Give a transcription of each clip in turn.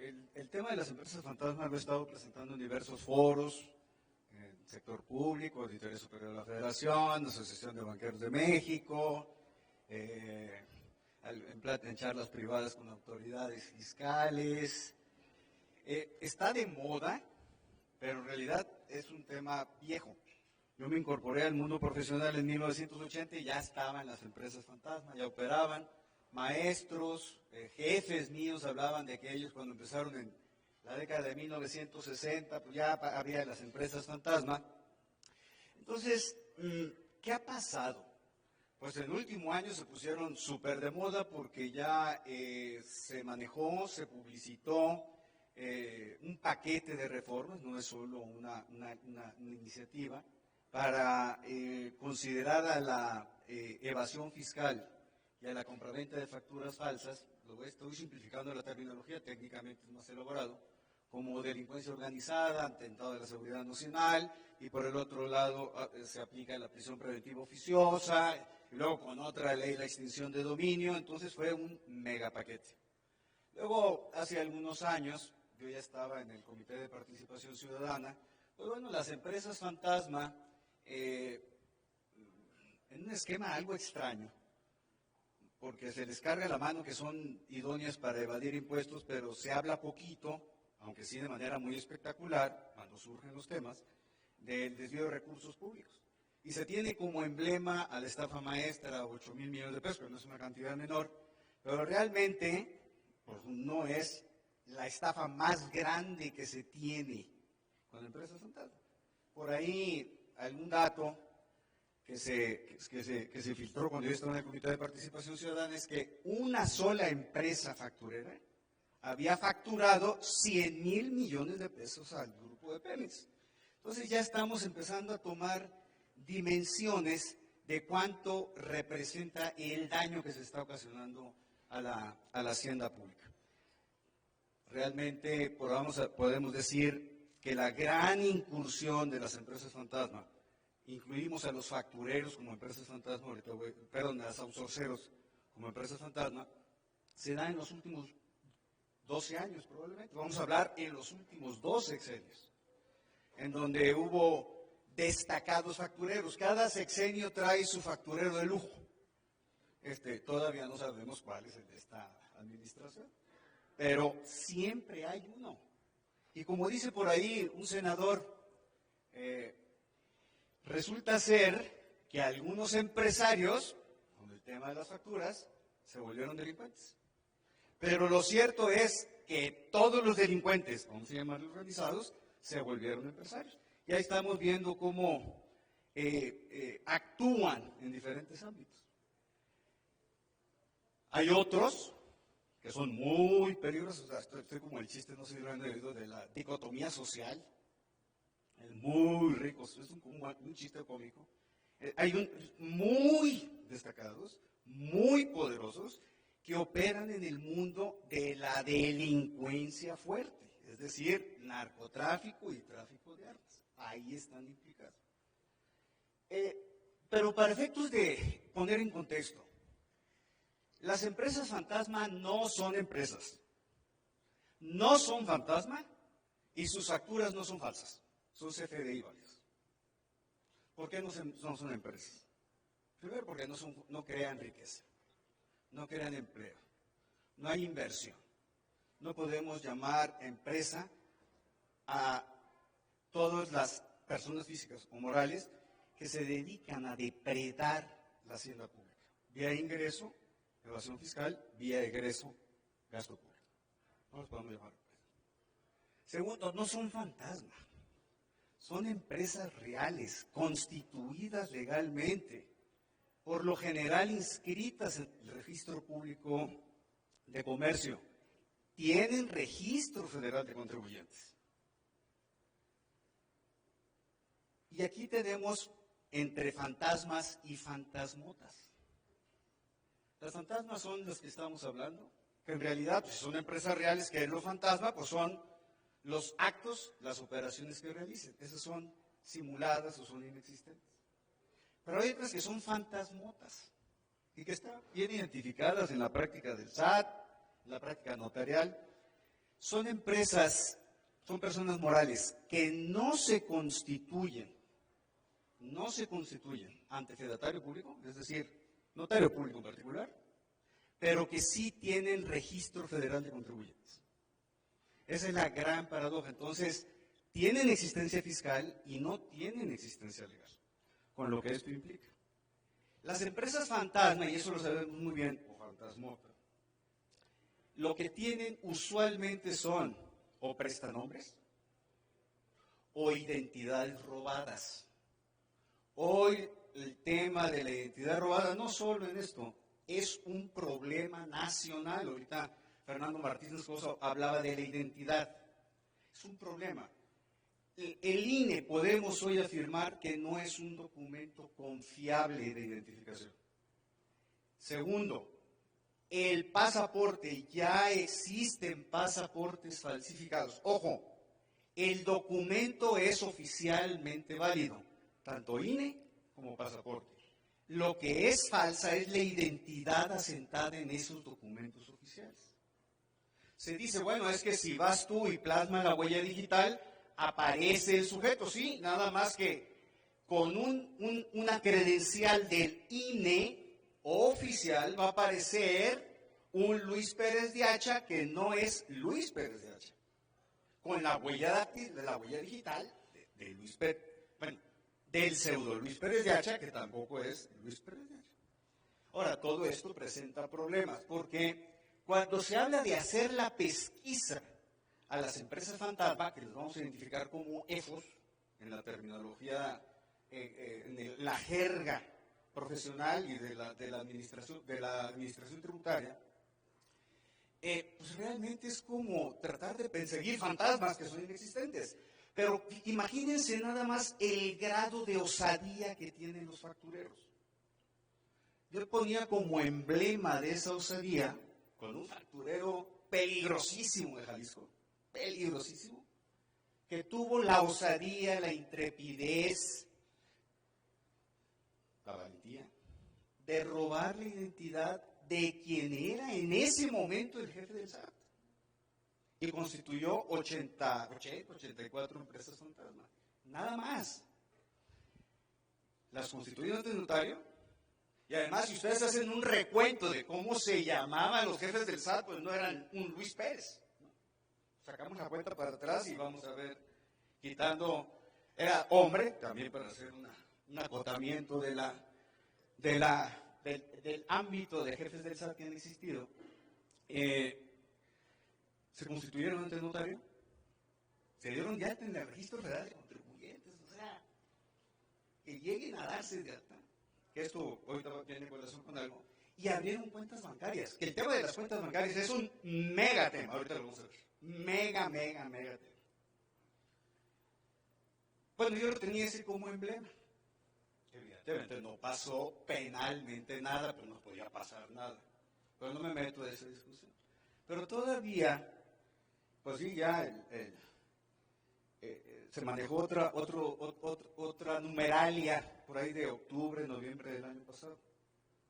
el tema de las empresas fantasma lo he estado presentando en diversos foros, en el sector público, Auditoría Superior de la Federación, Asociación de Banqueros de México, en charlas privadas con autoridades fiscales. Está de moda, pero en realidad es un tema viejo. Yo me incorporé al mundo profesional en 1980 y ya estaban las empresas fantasma, ya operaban. Maestros, jefes míos hablaban de que ellos cuando empezaron en la década de 1960, pues ya había las empresas fantasma. Entonces, ¿qué ha pasado? Pues en el último año se pusieron súper de moda porque ya se manejó, se publicitó un paquete de reformas, no es solo una iniciativa, para considerar a la evasión fiscal y a la compraventa de facturas falsas, estoy simplificando la terminología, técnicamente es más elaborado, como delincuencia organizada, atentado a la seguridad nacional, y por el otro lado se aplica la prisión preventiva oficiosa, y luego con otra ley la extinción de dominio, entonces fue un megapaquete. Luego, hace algunos años, yo ya estaba en el Comité de Participación Ciudadana, pues bueno, las empresas fantasma, en un esquema algo extraño, porque se les carga la mano que son idóneas para evadir impuestos, pero se habla poquito, aunque sí de manera muy espectacular, cuando surgen los temas, del desvío de recursos públicos. Y se tiene como emblema a la estafa maestra, 8,000 millones de pesos, que no es una cantidad menor, pero realmente pues, no es la estafa más grande que se tiene con empresas fantasma. Por ahí algún dato que se filtró cuando yo estaba en el Comité de Participación Ciudadana es que una sola empresa facturera había facturado 100,000 millones de pesos al grupo de Pemex. Entonces ya estamos empezando a tomar dimensiones de cuánto representa el daño que se está ocasionando a la hacienda pública. Realmente podemos decir que la gran incursión de las empresas fantasma, incluimos a los factureros como empresas fantasma, a los outsourceros como empresas fantasma, se da en los últimos 12 años probablemente. Vamos a hablar en los últimos 2 sexenios, en donde hubo destacados factureros. Cada sexenio trae su facturero de lujo. Todavía no sabemos cuál es el de esta administración, pero siempre hay uno. Y como dice por ahí un senador, resulta ser que algunos empresarios, con el tema de las facturas, se volvieron delincuentes. Pero lo cierto es que todos los delincuentes, vamos a llamarlos organizados, se volvieron empresarios. Y ahí estamos viendo cómo actúan en diferentes ámbitos. Hay otros que son muy peligrosos. Estoy como el chiste, no sé si lo han oído, de la dicotomía social. Muy ricos, es un chiste cómico. Hay muy destacados, muy poderosos, que operan en el mundo de la delincuencia fuerte, es decir, narcotráfico y tráfico de armas. Ahí están implicados. Pero para efectos de poner en contexto, las empresas fantasma no son empresas, no son fantasma y sus facturas no son falsas. Son CFDI válidas. ¿Por qué no son empresas? Primero porque no crean riqueza, no crean empleo, no hay inversión. No podemos llamar empresa a todas las personas físicas o morales que se dedican a depredar la hacienda pública. Vía ingreso, evasión fiscal, vía egreso, gasto público. No los podemos llamar empresas. Segundo, no son fantasmas. Son empresas reales, constituidas legalmente, por lo general inscritas en el Registro Público de Comercio. Tienen registro federal de contribuyentes. Y aquí tenemos entre fantasmas y fantasmotas. Las fantasmas son las que estamos hablando, que en realidad pues, son empresas reales, que es lo fantasma, pues son los actos, las operaciones que realicen. Esas son simuladas o son inexistentes. Pero hay otras que son fantasmotas y que están bien identificadas en la práctica del SAT, en la práctica notarial. son empresas, son personas morales que no se constituyen ante fedatario público, es decir, notario público en particular, pero que sí tienen registro federal de contribuyentes. Esa es la gran paradoja. Entonces, tienen existencia fiscal y no tienen existencia legal, con lo que esto implica. Las empresas fantasma, y eso lo sabemos muy bien, o fantasmota, lo que tienen usualmente son o prestanombres o identidades robadas. Hoy el tema de la identidad robada, no solo en esto, es un problema nacional. Ahorita Fernando Martínez Coso hablaba de la identidad. Es un problema. El INE podemos hoy afirmar que no es un documento confiable de identificación. Segundo, el pasaporte, ya existen pasaportes falsificados. Ojo, el documento es oficialmente válido, tanto INE como pasaporte. Lo que es falsa es la identidad asentada en esos documentos oficiales. Se dice, bueno, es que si vas tú y plasmas la huella digital, aparece el sujeto, sí, nada más que con una credencial del INE oficial va a aparecer un Luis Pérez de Hacha que no es Luis Pérez de Hacha, con la huella digital de Luis Pérez, bueno, del pseudo Luis Pérez de Hacha, que tampoco es Luis Pérez de Hacha. Ahora, todo esto presenta problemas, porque cuando se habla de hacer la pesquisa a las empresas fantasma, que les vamos a identificar como EFOS, en la terminología, en la jerga profesional y de la administración tributaria, pues realmente es como tratar de perseguir fantasmas que son inexistentes. Pero imagínense nada más el grado de osadía que tienen los factureros. Yo ponía como emblema de esa osadía con un facturero peligrosísimo de Jalisco, peligrosísimo, que tuvo la osadía, la intrepidez, la valentía de robar la identidad de quien era en ese momento el jefe del SAT. Y constituyó 84 empresas fantasma. Nada más. Las constituyó ante el notario. Y además, si ustedes hacen un recuento de cómo se llamaban los jefes del SAT, pues no eran un Luis Pérez. Sacamos la cuenta para atrás y vamos a ver, quitando, era hombre, también para hacer un acotamiento del ámbito de jefes del SAT que han existido. Se constituyeron ante el notario, se dieron de alta en el registro federal de contribuyentes, o sea, que lleguen a darse de alta, que esto ahorita viene en relación con algo, y abrieron cuentas bancarias, que el tema de las cuentas bancarias es un mega tema, ahorita lo vamos a ver, mega tema. Bueno, yo lo tenía ese como emblema, evidentemente no pasó penalmente nada, pero no podía pasar nada, pero no me meto en esa discusión. Pero todavía, pues sí, ya se manejó otra numeralia por ahí de octubre, noviembre del año pasado,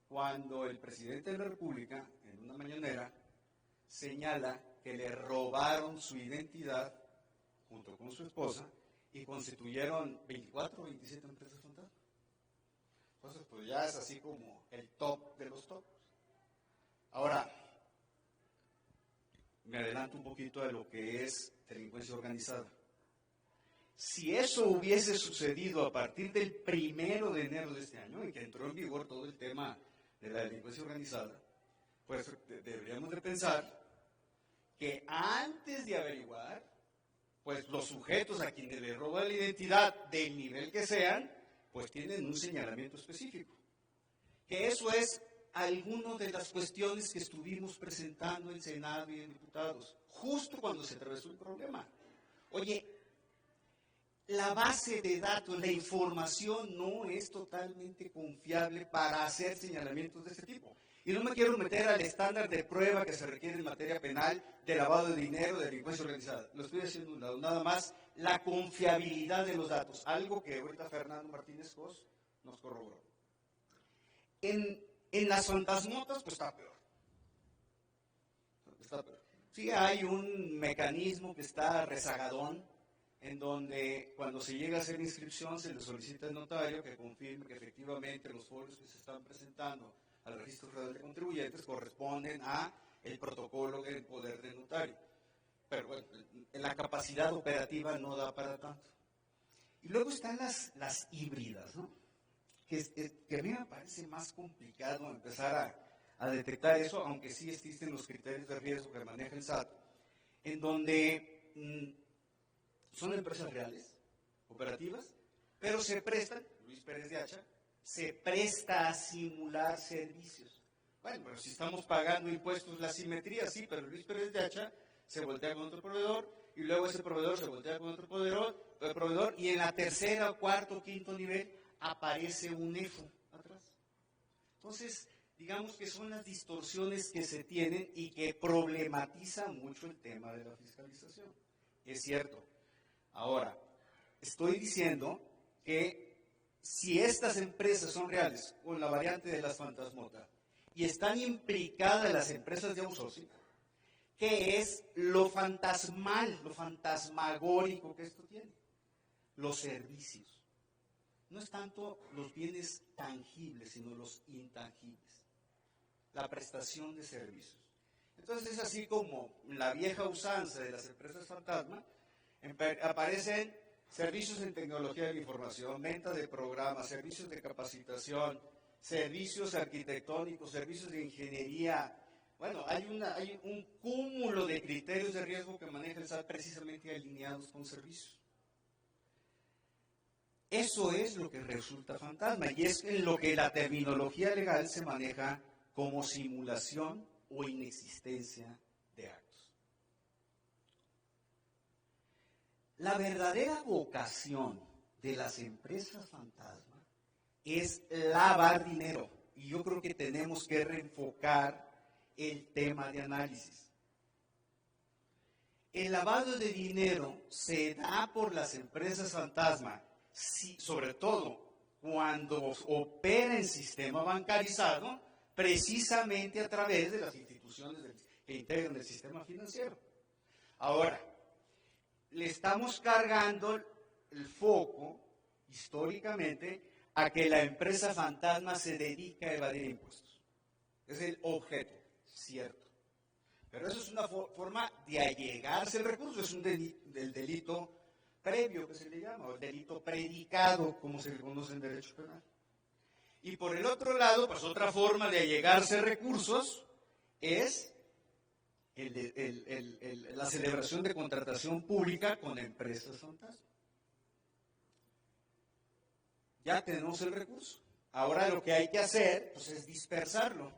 cuando el presidente de la República, en una mañanera, señala que le robaron su identidad junto con su esposa y constituyeron 24 o 27 empresas fantasma. Entonces, pues ya es así como el top de los tops. Ahora, me adelanto un poquito de lo que es delincuencia organizada. Si eso hubiese sucedido a partir del 1 de enero de este año, en que entró en vigor todo el tema de la delincuencia organizada, pues deberíamos de pensar que antes de averiguar, pues los sujetos a quienes le roban la identidad del nivel que sean, pues tienen un señalamiento específico. Que eso es algunas de las cuestiones que estuvimos presentando en Senado y en diputados, justo cuando se atravesó el problema. Oye, la base de datos, la información no es totalmente confiable para hacer señalamientos de este tipo. Y no me quiero meter al estándar de prueba que se requiere en materia penal de lavado de dinero, de delincuencia organizada. Lo estoy haciendo a un lado. Nada más la confiabilidad de los datos, algo que ahorita Fernando Martínez Cos nos corroboró. En las fantasmotas, pues está peor. Está peor. Sí hay un mecanismo que está rezagadón, en donde cuando se llega a hacer inscripción se le solicita al notario que confirme que efectivamente los folios que se están presentando al Registro Federal de Contribuyentes corresponden a el protocolo del poder del notario. Pero bueno, la capacidad operativa no da para tanto. Y luego están las híbridas, ¿no? Que a mí me parece más complicado empezar a detectar eso, aunque sí existen los criterios de riesgo que maneja el SAT, en donde son empresas reales, operativas, pero se prestan, Luis Pérez de Hacha, se presta a simular servicios. Bueno, pero si estamos pagando impuestos, la simetría sí, pero Luis Pérez de Hacha se voltea con otro proveedor, y luego ese proveedor se voltea con otro proveedor, y en la tercera, cuarto, quinto nivel aparece un EFO atrás. Entonces, digamos que son las distorsiones que se tienen y que problematizan mucho el tema de la fiscalización. Es cierto. Ahora, estoy diciendo que si estas empresas son reales, con la variante de las fantasmotas, y están implicadas las empresas de outsourcing, ¿qué es lo fantasmal, lo fantasmagórico que esto tiene? Los servicios. No es tanto los bienes tangibles, sino los intangibles. La prestación de servicios. Entonces es así como la vieja usanza de las empresas fantasma, aparecen servicios en tecnología de la información, venta de programas, servicios de capacitación, servicios arquitectónicos, servicios de ingeniería. Bueno, hay un cúmulo de criterios de riesgo que maneja el SAT precisamente alineados con servicios. Eso es lo que resulta fantasma y es en lo que la terminología legal se maneja como simulación o inexistencia de actos. La verdadera vocación de las empresas fantasma es lavar dinero y yo creo que tenemos que reenfocar el tema de análisis. El lavado de dinero se da por las empresas fantasma, sí, sobre todo cuando opera en sistema bancarizado, precisamente a través de las instituciones que integran el sistema financiero. Ahora, le estamos cargando el foco, históricamente, a que la empresa fantasma se dedica a evadir impuestos. Es el objeto, cierto. Pero eso es una forma de allegarse el recurso, es del delito previo que se le llama, o el delito predicado, como se le conoce en derecho penal. Y por el otro lado, pues otra forma de allegarse recursos es la celebración de contratación pública con empresas fantasma. Ya tenemos el recurso. Ahora lo que hay que hacer pues, es dispersarlo.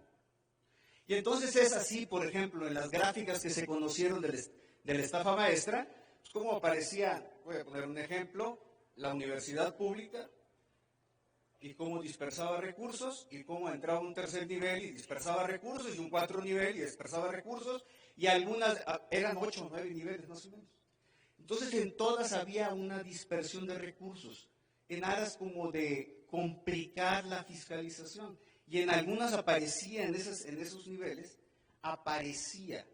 Y entonces es así, por ejemplo, en las gráficas que se conocieron de la estafa maestra, pues como aparecía, voy a poner un ejemplo, la universidad pública, y cómo dispersaba recursos, y cómo entraba un tercer nivel y dispersaba recursos, y un cuarto nivel y dispersaba recursos, y algunas eran 8 o 9 niveles más o menos. Entonces en todas había una dispersión de recursos, en aras como de complicar la fiscalización. Y en algunas aparecía, en esos niveles, aparecía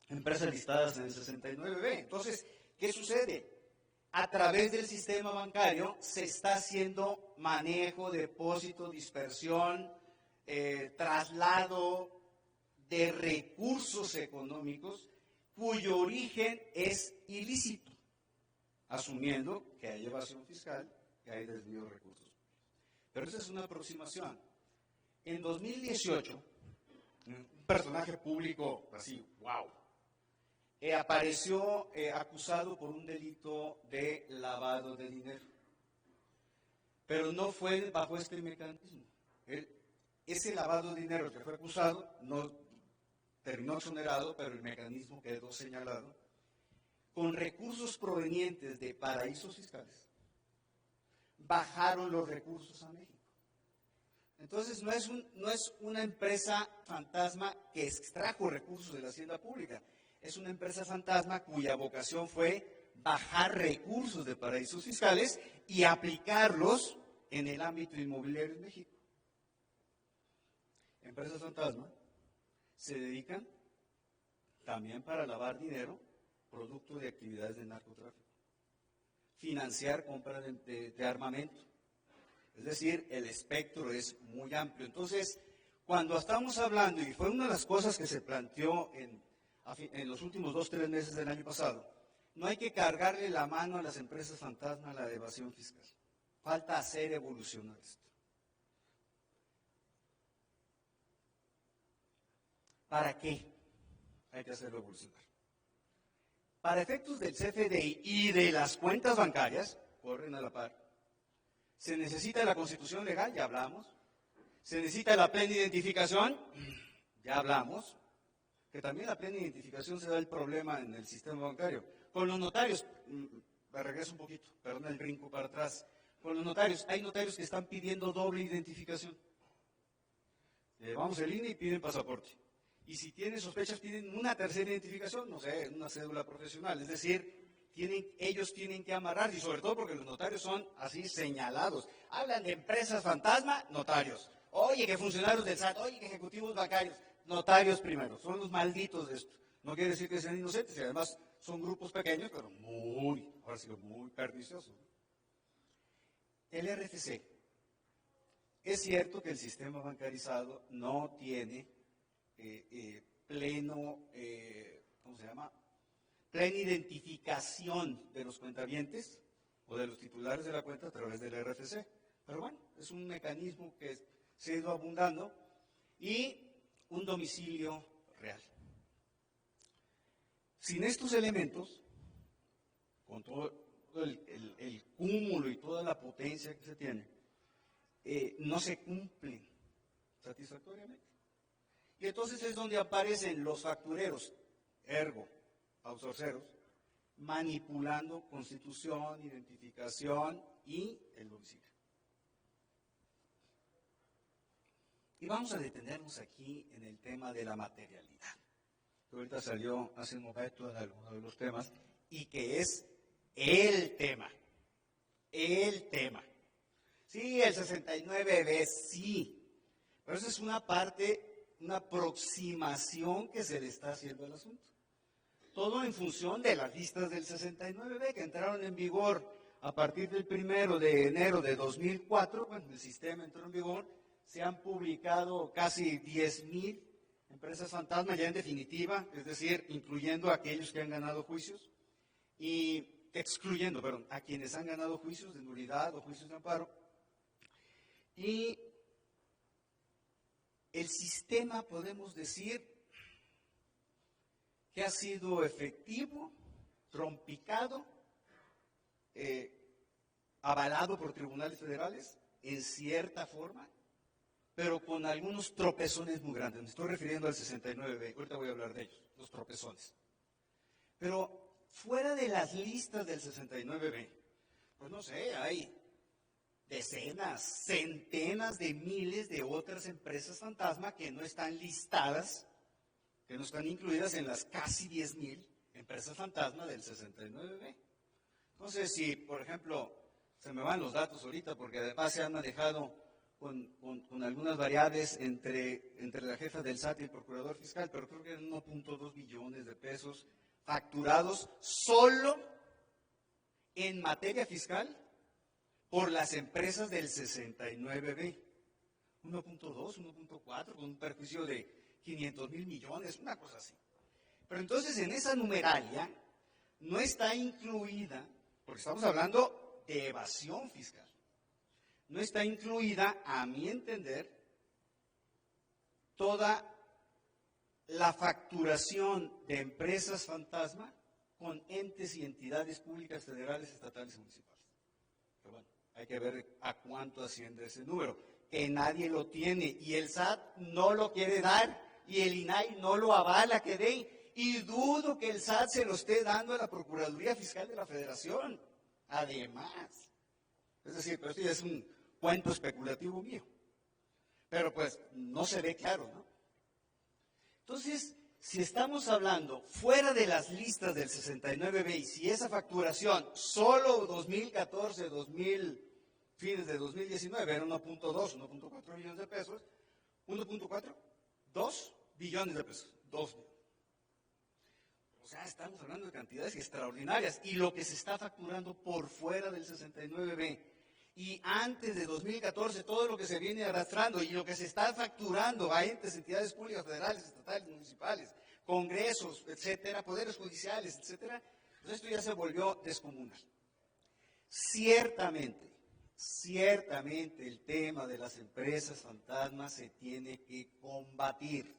empresas listadas en el 69B. Entonces, ¿qué sucede? A través del sistema bancario se está haciendo manejo, depósito, dispersión, traslado de recursos económicos cuyo origen es ilícito, asumiendo que hay evasión fiscal, que hay desvío de recursos. Pero esa es una aproximación. En 2018, un personaje público así, wow, apareció acusado por un delito de lavado de dinero. Pero no fue bajo este mecanismo. Ese lavado de dinero que fue acusado no terminó exonerado, pero el mecanismo quedó señalado con recursos provenientes de paraísos fiscales. Bajaron los recursos a México. Entonces no es una empresa fantasma que extrajo recursos de la hacienda pública, es una empresa fantasma cuya vocación fue bajar recursos de paraísos fiscales y aplicarlos en el ámbito inmobiliario en México. Empresas fantasma se dedican también para lavar dinero, producto de actividades de narcotráfico. Financiar compra de armamento. Es decir, el espectro es muy amplio. Entonces, cuando estamos hablando, y fue una de las cosas que se planteó en los últimos 2-3 meses del año pasado, no hay que cargarle la mano a las empresas fantasma a la evasión fiscal. Falta hacer evolucionar esto. ¿Para qué hay que hacerlo evolucionar? Para efectos del CFDI y de las cuentas bancarias, corren a la par, se necesita la constitución legal, ya hablamos. Se necesita la plena identificación, ya hablamos. Que también la plena identificación se da el problema en el sistema bancario. Con los notarios, me regreso un poquito, perdón el brinco para atrás. Con los notarios, hay notarios que están pidiendo doble identificación. Vamos al INE y piden pasaporte. Y si tienen sospechas, piden una tercera identificación, no sé, una cédula profesional. Es decir, ellos tienen que amarrar, y sobre todo porque los notarios son así señalados. Hablan de empresas fantasma, notarios. Oye, que funcionarios del SAT, oye, que ejecutivos bancarios. Notarios primero, son los malditos de esto. No quiere decir que sean inocentes, y además son grupos pequeños, pero ahora sí, muy perniciosos. El RFC. Es cierto que el sistema bancarizado no tiene plena identificación de los cuentavientes o de los titulares de la cuenta a través del RFC. Pero bueno, es un mecanismo que se ha ido abundando y un domicilio real. Sin estos elementos, con todo el cúmulo y toda la potencia que se tiene, no se cumplen satisfactoriamente. Y entonces es donde aparecen los factureros, ergo, outsourceros, manipulando constitución, identificación y el domicilio. Y vamos a detenernos aquí en el tema de la materialidad, que ahorita salió hace un momento en alguno de los temas, y que es el tema. Sí, el 69B, sí, pero eso es una parte, una aproximación que se le está haciendo al asunto. Todo en función de las listas del 69B que entraron en vigor a partir del 1 de enero de 2004, cuando el sistema entró en vigor. Se han publicado casi 10,000 empresas fantasma ya en definitiva, es decir, incluyendo a aquellos que han ganado juicios y excluyendo, a quienes han ganado juicios de nulidad o juicios de amparo. Y el sistema, podemos decir, que ha sido efectivo, trompicado, avalado por tribunales federales, en cierta forma, pero con algunos tropezones muy grandes. Me estoy refiriendo al 69B, ahorita voy a hablar de ellos, los tropezones. Pero fuera de las listas del 69B, pues no sé, hay decenas, centenas de miles de otras empresas fantasma que no están listadas, que no están incluidas en las casi 10,000 empresas fantasma del 69B. Entonces, si, por ejemplo, se me van los datos ahorita, porque además se han manejado con algunas variables entre la jefa del SAT y el procurador fiscal, pero creo que eran 1.2 billones de pesos facturados solo en materia fiscal por las empresas del 69B. 1.2, 1.4, con un perjuicio de 500,000 millones, una cosa así. Pero entonces en esa numeralia no está incluida, porque estamos hablando de evasión fiscal, no está incluida, a mi entender, toda la facturación de empresas fantasma con entes y entidades públicas federales, estatales y municipales. Pero bueno, hay que ver a cuánto asciende ese número, que nadie lo tiene y el SAT no lo quiere dar y el INAI no lo avala que dé, y dudo que el SAT se lo esté dando a la Procuraduría Fiscal de la Federación, además. Es decir, pero esto ya es un cuento especulativo mío, pero pues no se ve claro, ¿no? Entonces, si estamos hablando fuera de las listas del 69B y si esa facturación solo 2014, fines de 2019 era 1.2, 1.4 billones de pesos, 1.4, 2 billones de pesos, 2 billones. sea, estamos hablando de cantidades extraordinarias. Y lo que se está facturando por fuera del 69B. Y antes de 2014, todo lo que se viene arrastrando y lo que se está facturando a entes, entidades públicas, federales, estatales, municipales, congresos, etcétera, poderes judiciales, etcétera, pues esto ya se volvió descomunal. Ciertamente el tema de las empresas fantasmas se tiene que combatir.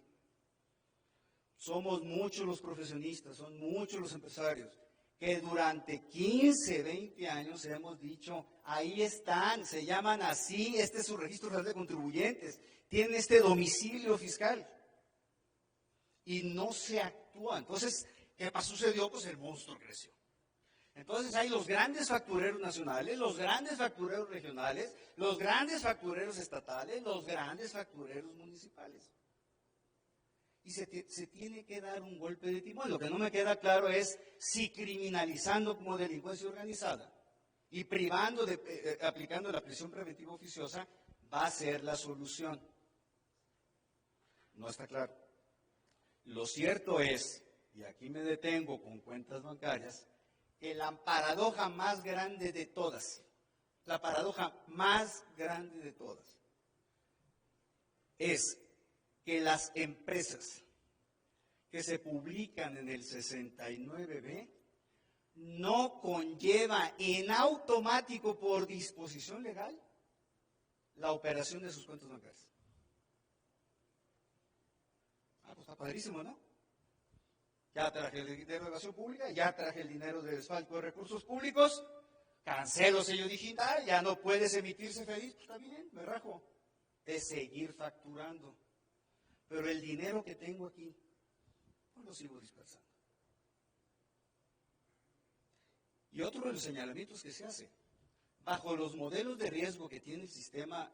Somos muchos los profesionistas, son muchos los empresarios que durante 15, 20 años hemos dicho, ahí están, se llaman así, este es su registro federal de contribuyentes, tienen este domicilio fiscal y no se actúa. Entonces, ¿qué sucedió? Pues el monstruo creció. Entonces hay los grandes factureros nacionales, los grandes factureros regionales, los grandes factureros estatales, los grandes factureros municipales. Y se tiene que dar un golpe de timón. Lo que no me queda claro es si criminalizando como delincuencia organizada y privando, aplicando la prisión preventiva oficiosa, va a ser la solución. No está claro. Lo cierto es, y aquí me detengo con cuentas bancarias, que la paradoja más grande de todas, es que las empresas que se publican en el 69B no conlleva en automático por disposición legal la operación de sus cuentas bancarias. Pues está padrísimo, ¿no? Ya traje el dinero de evasión pública, ya traje el dinero de desfalco de recursos públicos, cancelo sello digital, ya no puedes emitirse feliz, pues está bien, me rajo de seguir facturando. Pero el dinero que tengo aquí, pues lo sigo dispersando. Y otro de los señalamientos que se hace, bajo los modelos de riesgo que tiene el sistema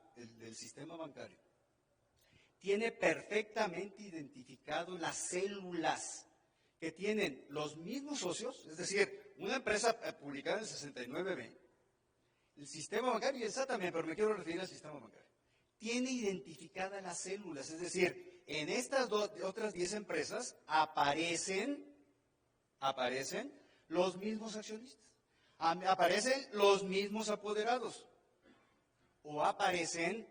bancario, tiene perfectamente identificado las células que tienen los mismos socios, es decir, una empresa publicada en el 69B, el sistema bancario y el SAT también, pero me quiero referir al sistema bancario, tiene identificadas las células, es decir, en estas otras 10 empresas aparecen los mismos accionistas, aparecen los mismos apoderados, o aparecen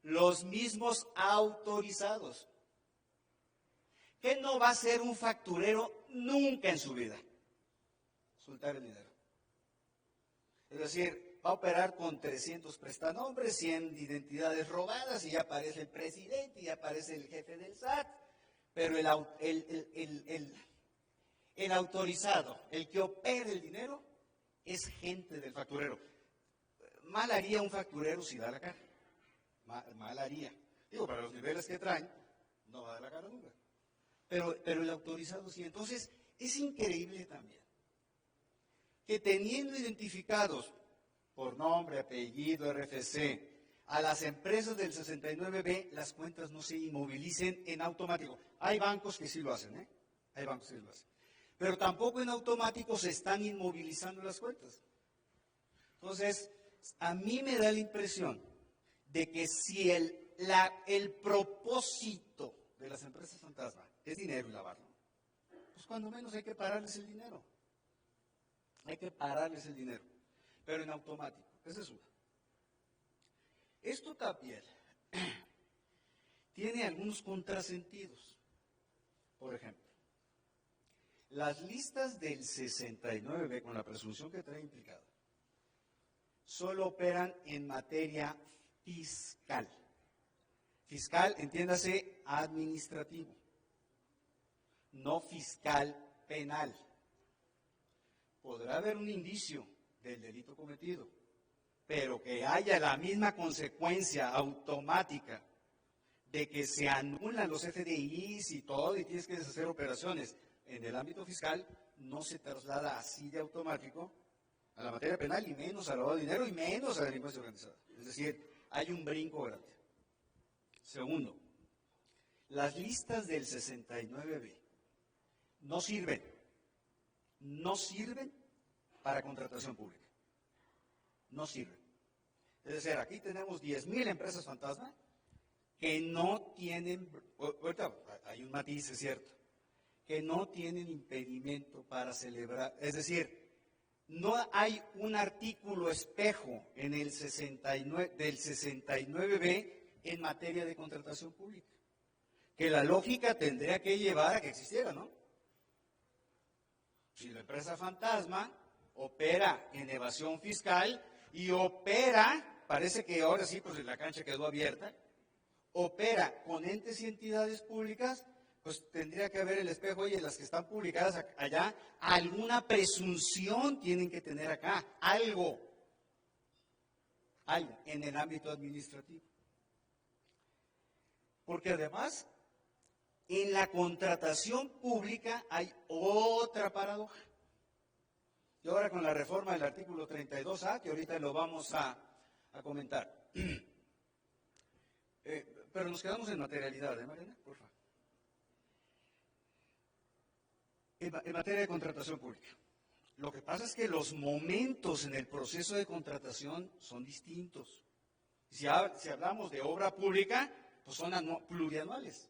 los mismos autorizados. ¿Qué no va a ser un facturero nunca en su vida? Soltar el dinero. Es decir, va a operar con 300 prestanombres, 100 identidades robadas y ya aparece el presidente y ya aparece el jefe del SAT. Pero el autorizado, el que opera el dinero, es gente del facturero. Mal haría un facturero si da la cara. Mal haría. Digo, para los niveles que traen, no va a dar la cara nunca. Pero el autorizado sí. Entonces, es increíble también que teniendo identificados por nombre, apellido, RFC, a las empresas del 69B, las cuentas no se inmovilicen en automático. Hay bancos que sí lo hacen, ¿eh? Hay bancos que sí lo hacen. Pero tampoco en automático se están inmovilizando las cuentas. Entonces, a mí me da la impresión de que si el propósito de las empresas fantasma es dinero y lavarlo, pues cuando menos hay que pararles el dinero. Hay que pararles el dinero, pero en automático. Esa es una. Esto también tiene algunos contrasentidos. Por ejemplo, las listas del 69B, con la presunción que trae implicada, solo operan en materia fiscal. Fiscal, entiéndase, administrativo, no fiscal penal. Podrá haber un indicio del delito cometido, pero que haya la misma consecuencia automática de que se anulan los FDIs y todo y tienes que deshacer operaciones en el ámbito fiscal, no se traslada así de automático a la materia penal y menos al lavado de dinero y menos a la delincuencia organizada. Es decir, hay un brinco grande. Segundo, las listas del 69B no sirven para contratación pública. No sirven. Es decir, aquí tenemos 10,000 empresas fantasma que no tienen, ahorita hay un matiz, es cierto, que no tienen impedimento para celebrar, es decir, no hay un artículo espejo en el 69, del 69B en materia de contratación pública, que la lógica tendría que llevar a que existiera, ¿no? Si la empresa fantasma opera en evasión fiscal y opera, parece que ahora sí, pues la cancha quedó abierta, opera con entes y entidades públicas, pues tendría que haber el espejo, oye, las que están publicadas allá, alguna presunción tienen que tener acá, algo en el ámbito administrativo. Porque además, en la contratación pública hay otra paradoja. Y ahora con la reforma del artículo 32A, que ahorita lo vamos a comentar. Pero nos quedamos en materialidad, ¿eh, Mariana? Por favor. En materia de contratación pública. Lo que pasa es que los momentos en el proceso de contratación son distintos. Si hablamos de obra pública, pues son plurianuales.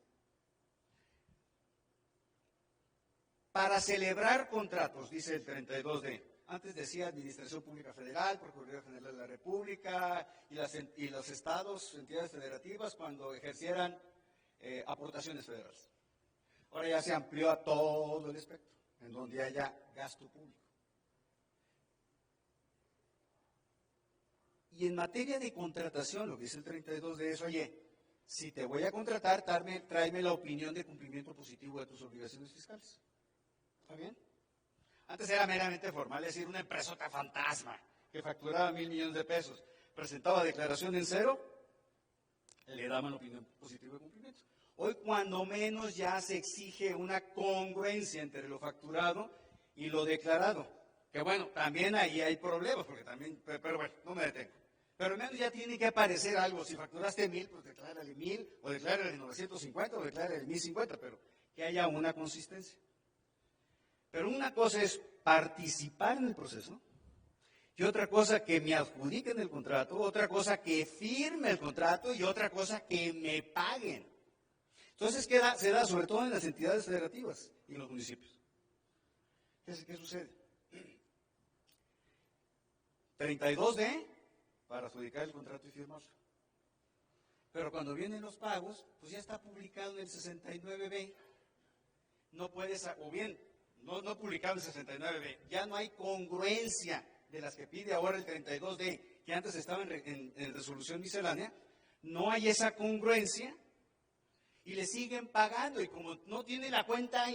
Para celebrar contratos, dice el 32D, antes decía Administración Pública Federal, Procuraduría General de la República y los estados, entidades federativas, cuando ejercieran aportaciones federales. Ahora ya se amplió a todo el espectro, en donde haya gasto público. Y en materia de contratación, lo que dice el 32D es, oye, si te voy a contratar, tráeme la opinión de cumplimiento positivo de tus obligaciones fiscales. ¿Está bien? Antes era meramente formal, es decir, una empresota fantasma que facturaba 1,000 millones de pesos, presentaba declaración en cero, le daban opinión positiva de cumplimiento. Hoy, cuando menos, ya se exige una congruencia entre lo facturado y lo declarado. Que bueno, también ahí hay problemas, porque también, pero bueno, no me detengo. Pero al menos ya tiene que aparecer algo. Si facturaste 1,000, pues declárale 1,000, o declárale 950, o declárale 1,050, pero que haya una consistencia. Pero una cosa es participar en el proceso, y otra cosa que me adjudiquen el contrato, otra cosa que firme el contrato, y otra cosa que me paguen. Entonces, se da sobre todo en las entidades federativas y en los municipios. ¿Qué sucede? 32D para adjudicar el contrato y firmarlo. Pero cuando vienen los pagos, pues ya está publicado en el 69B. No puedes, o bien, no publicado en el 69B, ya no hay congruencia de las que pide ahora el 32D, que antes estaba en resolución miscelánea, no hay esa congruencia y le siguen pagando, y como no tiene la cuenta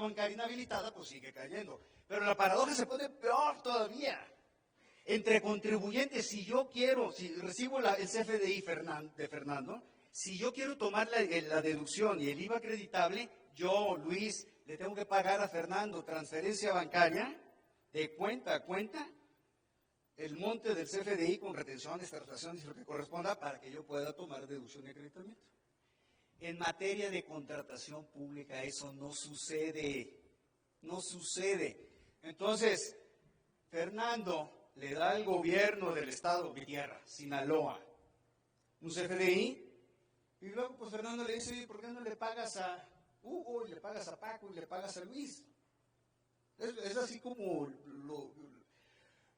bancaria inhabilitada, pues sigue cayendo. Pero la paradoja se pone peor todavía. Entre contribuyentes, si recibo el CFDI de Fernando, si yo quiero tomar la deducción y el IVA acreditable, yo, Luis, le tengo que pagar a Fernando transferencia bancaria de cuenta a cuenta el monte del CFDI con retenciones, traslaciones y lo que corresponda para que yo pueda tomar deducción y acreditamiento. En materia de contratación pública eso no sucede. No sucede. Entonces, Fernando le da al gobierno del estado, mi tierra, Sinaloa, un CFDI, y luego pues Fernando le dice, ¿por qué no le pagas a Hugo, y le pagas a Paco, y le pagas a Luis? Es así como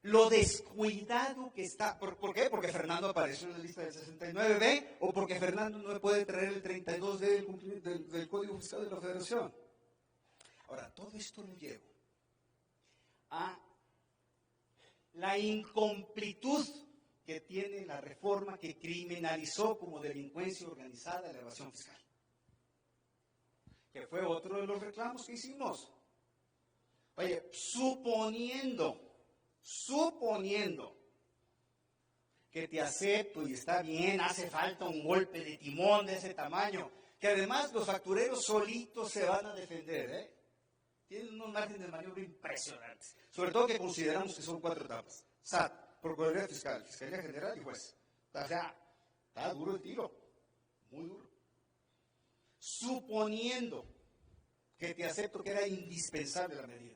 lo descuidado que está. ¿Por qué? Porque Fernando apareció en la lista del 69B, o porque Fernando no le puede traer el 32D del Código Fiscal de la Federación. Ahora, todo esto lo llevo a la incompletud que tiene la reforma que criminalizó como delincuencia organizada la evasión fiscal, que fue otro de los reclamos que hicimos. Oye, suponiendo que te acepto y está bien, hace falta un golpe de timón de ese tamaño, que además los factureros solitos se van a defender, ¿eh? Tienen unos márgenes de maniobra impresionantes, sobre todo que consideramos que son 4 etapas: SAT, Procuraduría Fiscal, Fiscalía General y Juez. O sea, está duro el tiro, muy duro. Suponiendo que te acepto que era indispensable la medida,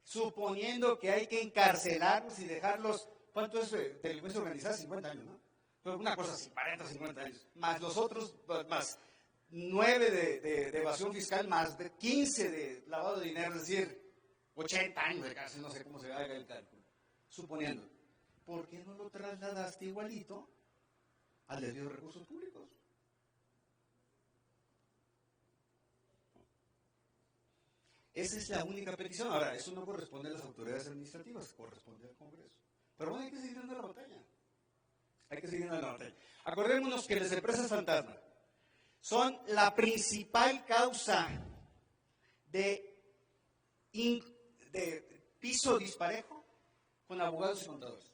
suponiendo que hay que encarcelarlos y dejarlos, ¿cuánto es delincuencia organizada? 50 años, ¿no? Pero una cosa así, 40, 50 años, más los otros, más 9 de evasión fiscal más de 15 de lavado de dinero, es decir, 80 años de cárcel, no sé cómo se haga el cálculo, suponiendo. ¿Por qué no lo trasladaste igualito al desvío de recursos públicos? Esa es la única petición. Ahora, eso no corresponde a las autoridades administrativas, corresponde al Congreso. Pero bueno, hay que seguir dando la batalla. Hay que seguir dando la batalla. Acordémonos que las empresas fantasma son la principal causa de piso disparejo con abogados y contadores.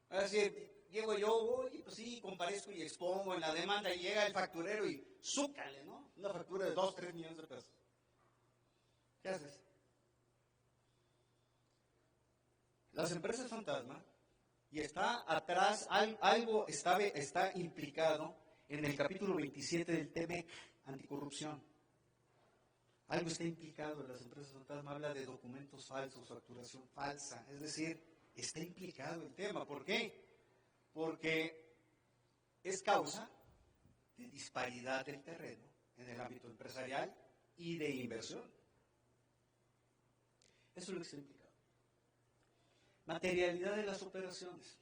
Es decir, llego yo, voy, pues sí, comparezco y expongo en la demanda y llega el facturero y zúcale, ¿no? Una factura de 2, 3 millones de pesos. ¿Qué haces? Las empresas fantasma, y está atrás, algo está implicado en el capítulo 27 del TEMEC, anticorrupción. Algo está implicado en las empresas fantasma, habla de documentos falsos, facturación falsa, es decir, está implicado el tema. ¿Por qué? Porque es causa de disparidad del terreno en el ámbito empresarial y de inversión. Eso es lo que está implicado. Materialidad de las operaciones.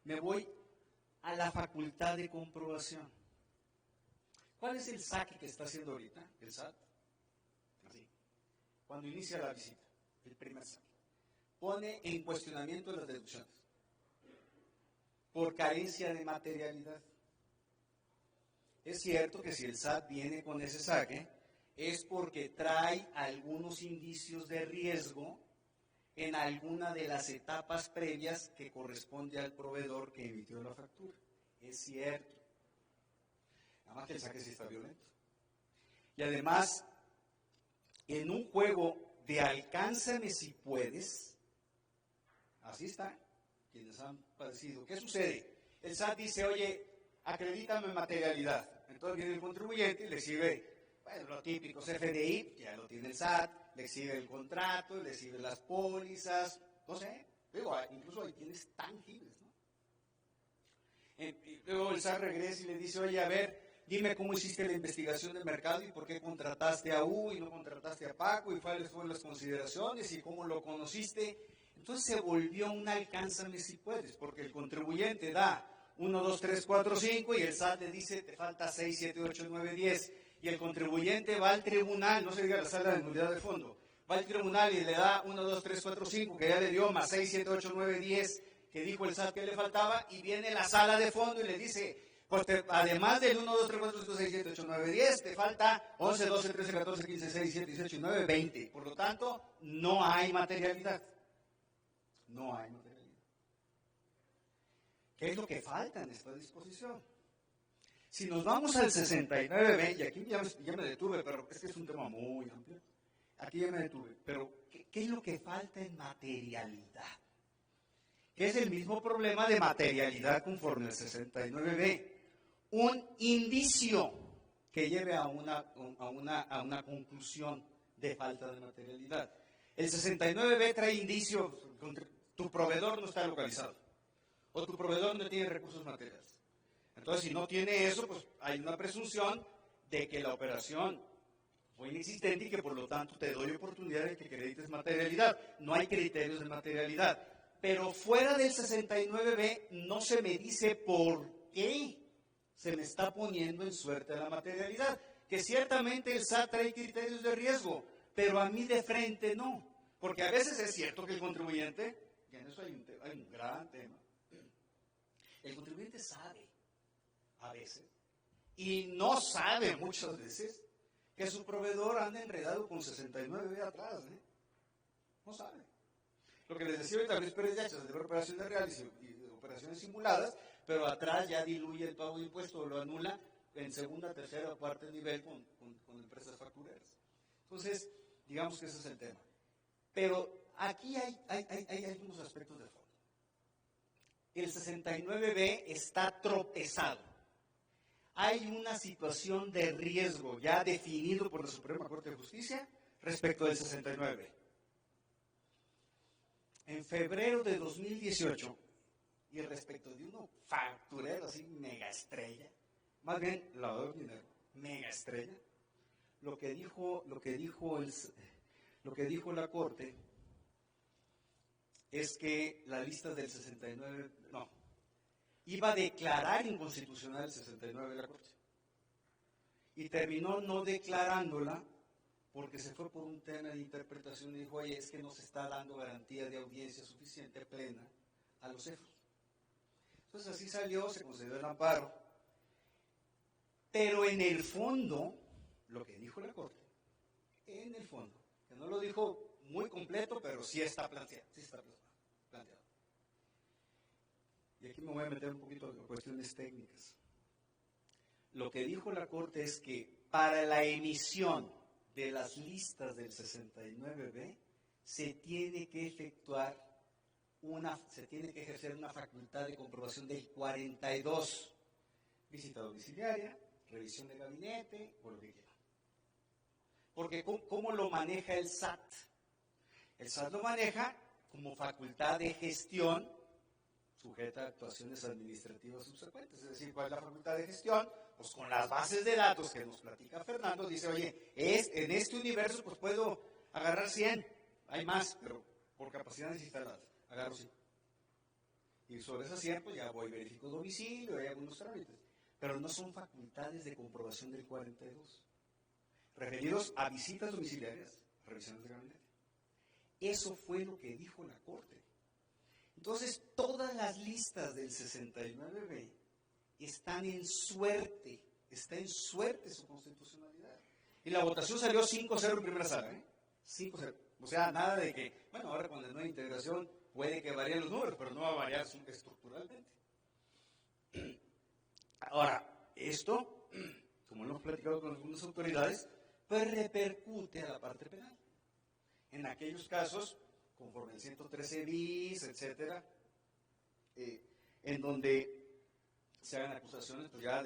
Me voy a la facultad de comprobación. ¿Cuál es el saque que está haciendo ahorita el SAT? Así. Cuando inicia la visita, el primer saque. Pone en cuestionamiento las deducciones por carencia de materialidad. Es cierto que si el SAT viene con ese saque, es porque trae algunos indicios de riesgo en alguna de las etapas previas que corresponde al proveedor que emitió la factura. Es cierto. Nada más que el saque sí está violento. Y además, en un juego de alcánzame si puedes, así está, quienes han padecido. ¿Qué sucede? El SAT dice, oye, acredítame materialidad. Entonces viene el contribuyente y le exhibe, bueno, lo típico, CFDI, ya lo tiene el SAT, le exhibe el contrato, le exhibe las pólizas, no sé, digo, incluso hay bienes tangibles, ¿no? Y luego el SAT regresa y le dice, oye, a ver, dime cómo hiciste la investigación del mercado y por qué contrataste a U y no contrataste a Paco y cuáles fueron las consideraciones y cómo lo conociste. Entonces se volvió un alcánzame si puedes, porque el contribuyente da 1, 2, 3, 4, 5 y el SAT le dice te falta 6, 7, 8, 9, 10. Y el contribuyente va al tribunal, no se diga la sala de nulidad de fondo, va al tribunal y le da 1, 2, 3, 4, 5, que ya le dio más 6, 7, 8, 9, 10, que dijo el SAT que le faltaba, y viene la sala de fondo y le dice, pues además del 1, 2, 3, 4, 5, 6, 7, 8, 9, 10, te falta 11, 12, 13, 14, 15, 16, 17, 18, 19, 20. Por lo tanto, no hay materialidad. No hay materialidad. ¿Qué es lo que falta en esta disposición? Si nos vamos al 69B, y aquí ya me detuve, pero es que es un tema muy amplio. Aquí ya me detuve, pero ¿qué es lo que falta en materialidad? Que es el mismo problema de materialidad conforme al 69B. Un indicio que lleve a una conclusión de falta de materialidad. El 69B trae indicios, tu proveedor no está localizado, o tu proveedor no tiene recursos materiales. Entonces, si no tiene eso, pues hay una presunción de que la operación fue inexistente y que por lo tanto te doy oportunidad de que acredites materialidad. No hay criterios de materialidad. Pero fuera del 69B no se me dice por qué se me está poniendo en suerte la materialidad. Que ciertamente el SAT trae criterios de riesgo, pero a mí de frente no. Porque a veces es cierto que el contribuyente, y en eso hay un gran tema, el contribuyente sabe a veces, y no sabe muchas veces, que su proveedor anda enredado con 69B atrás, ¿eh? No sabe. Lo que les decía ahorita Luis Pérez Yachas, de operaciones reales y operaciones simuladas, pero atrás ya diluye el pago de impuestos, lo anula en segunda, tercera o cuarto nivel con empresas factureras. Entonces, digamos que ese es el tema. Pero aquí hay algunos aspectos de fondo. El 69B está tropezado. Hay una situación de riesgo ya definido por la Suprema Corte de Justicia respecto del 69. En febrero de 2018, y respecto de uno facturero así mega estrella, más bien lavador de dinero, mega estrella, lo que dijo la Corte es que la lista del 69, no, iba a declarar inconstitucional el 69 de la Corte. Y terminó no declarándola porque se fue por un tema de interpretación y dijo, oye, es que no se está dando garantía de audiencia suficiente, plena, a los CEFROS. Entonces así salió, se concedió el amparo. Pero en el fondo, lo que dijo la Corte, en el fondo, que no lo dijo muy completo, pero sí está planteado, planteado. Y aquí me voy a meter un poquito en cuestiones técnicas. Lo que dijo la Corte es que para la emisión de las listas del 69B se tiene que ejercer una facultad de comprobación del 42, visita domiciliaria, revisión de gabinete, o lo que quiera. Porque ¿cómo lo maneja el SAT? El SAT lo maneja como facultad de gestión sujeta a actuaciones administrativas subsecuentes. Es decir, ¿cuál es la facultad de gestión? Pues con las bases de datos que nos platica Fernando, dice, oye, en este universo pues puedo agarrar 100, hay más, pero por capacidades instaladas, agarro 100. Y sobre esas 100 pues ya voy, verifico domicilio, hay algunos trámites, pero no son facultades de comprobación del 42, referidos a visitas domiciliarias, revisiones de gabinete. Eso fue lo que dijo la Corte. Entonces, todas las listas del 69B están en suerte, está en suerte su constitucionalidad. Y la votación salió 5-0 en primera sala, 5-0. O sea, nada de que, bueno, ahora con la nueva integración puede que varíen los números, pero no va a variar estructuralmente. Ahora, esto, como lo hemos platicado con algunas autoridades, pues repercute a la parte penal. En aquellos casos, conforme el 113 bis, etcétera, en donde se hagan acusaciones pues ya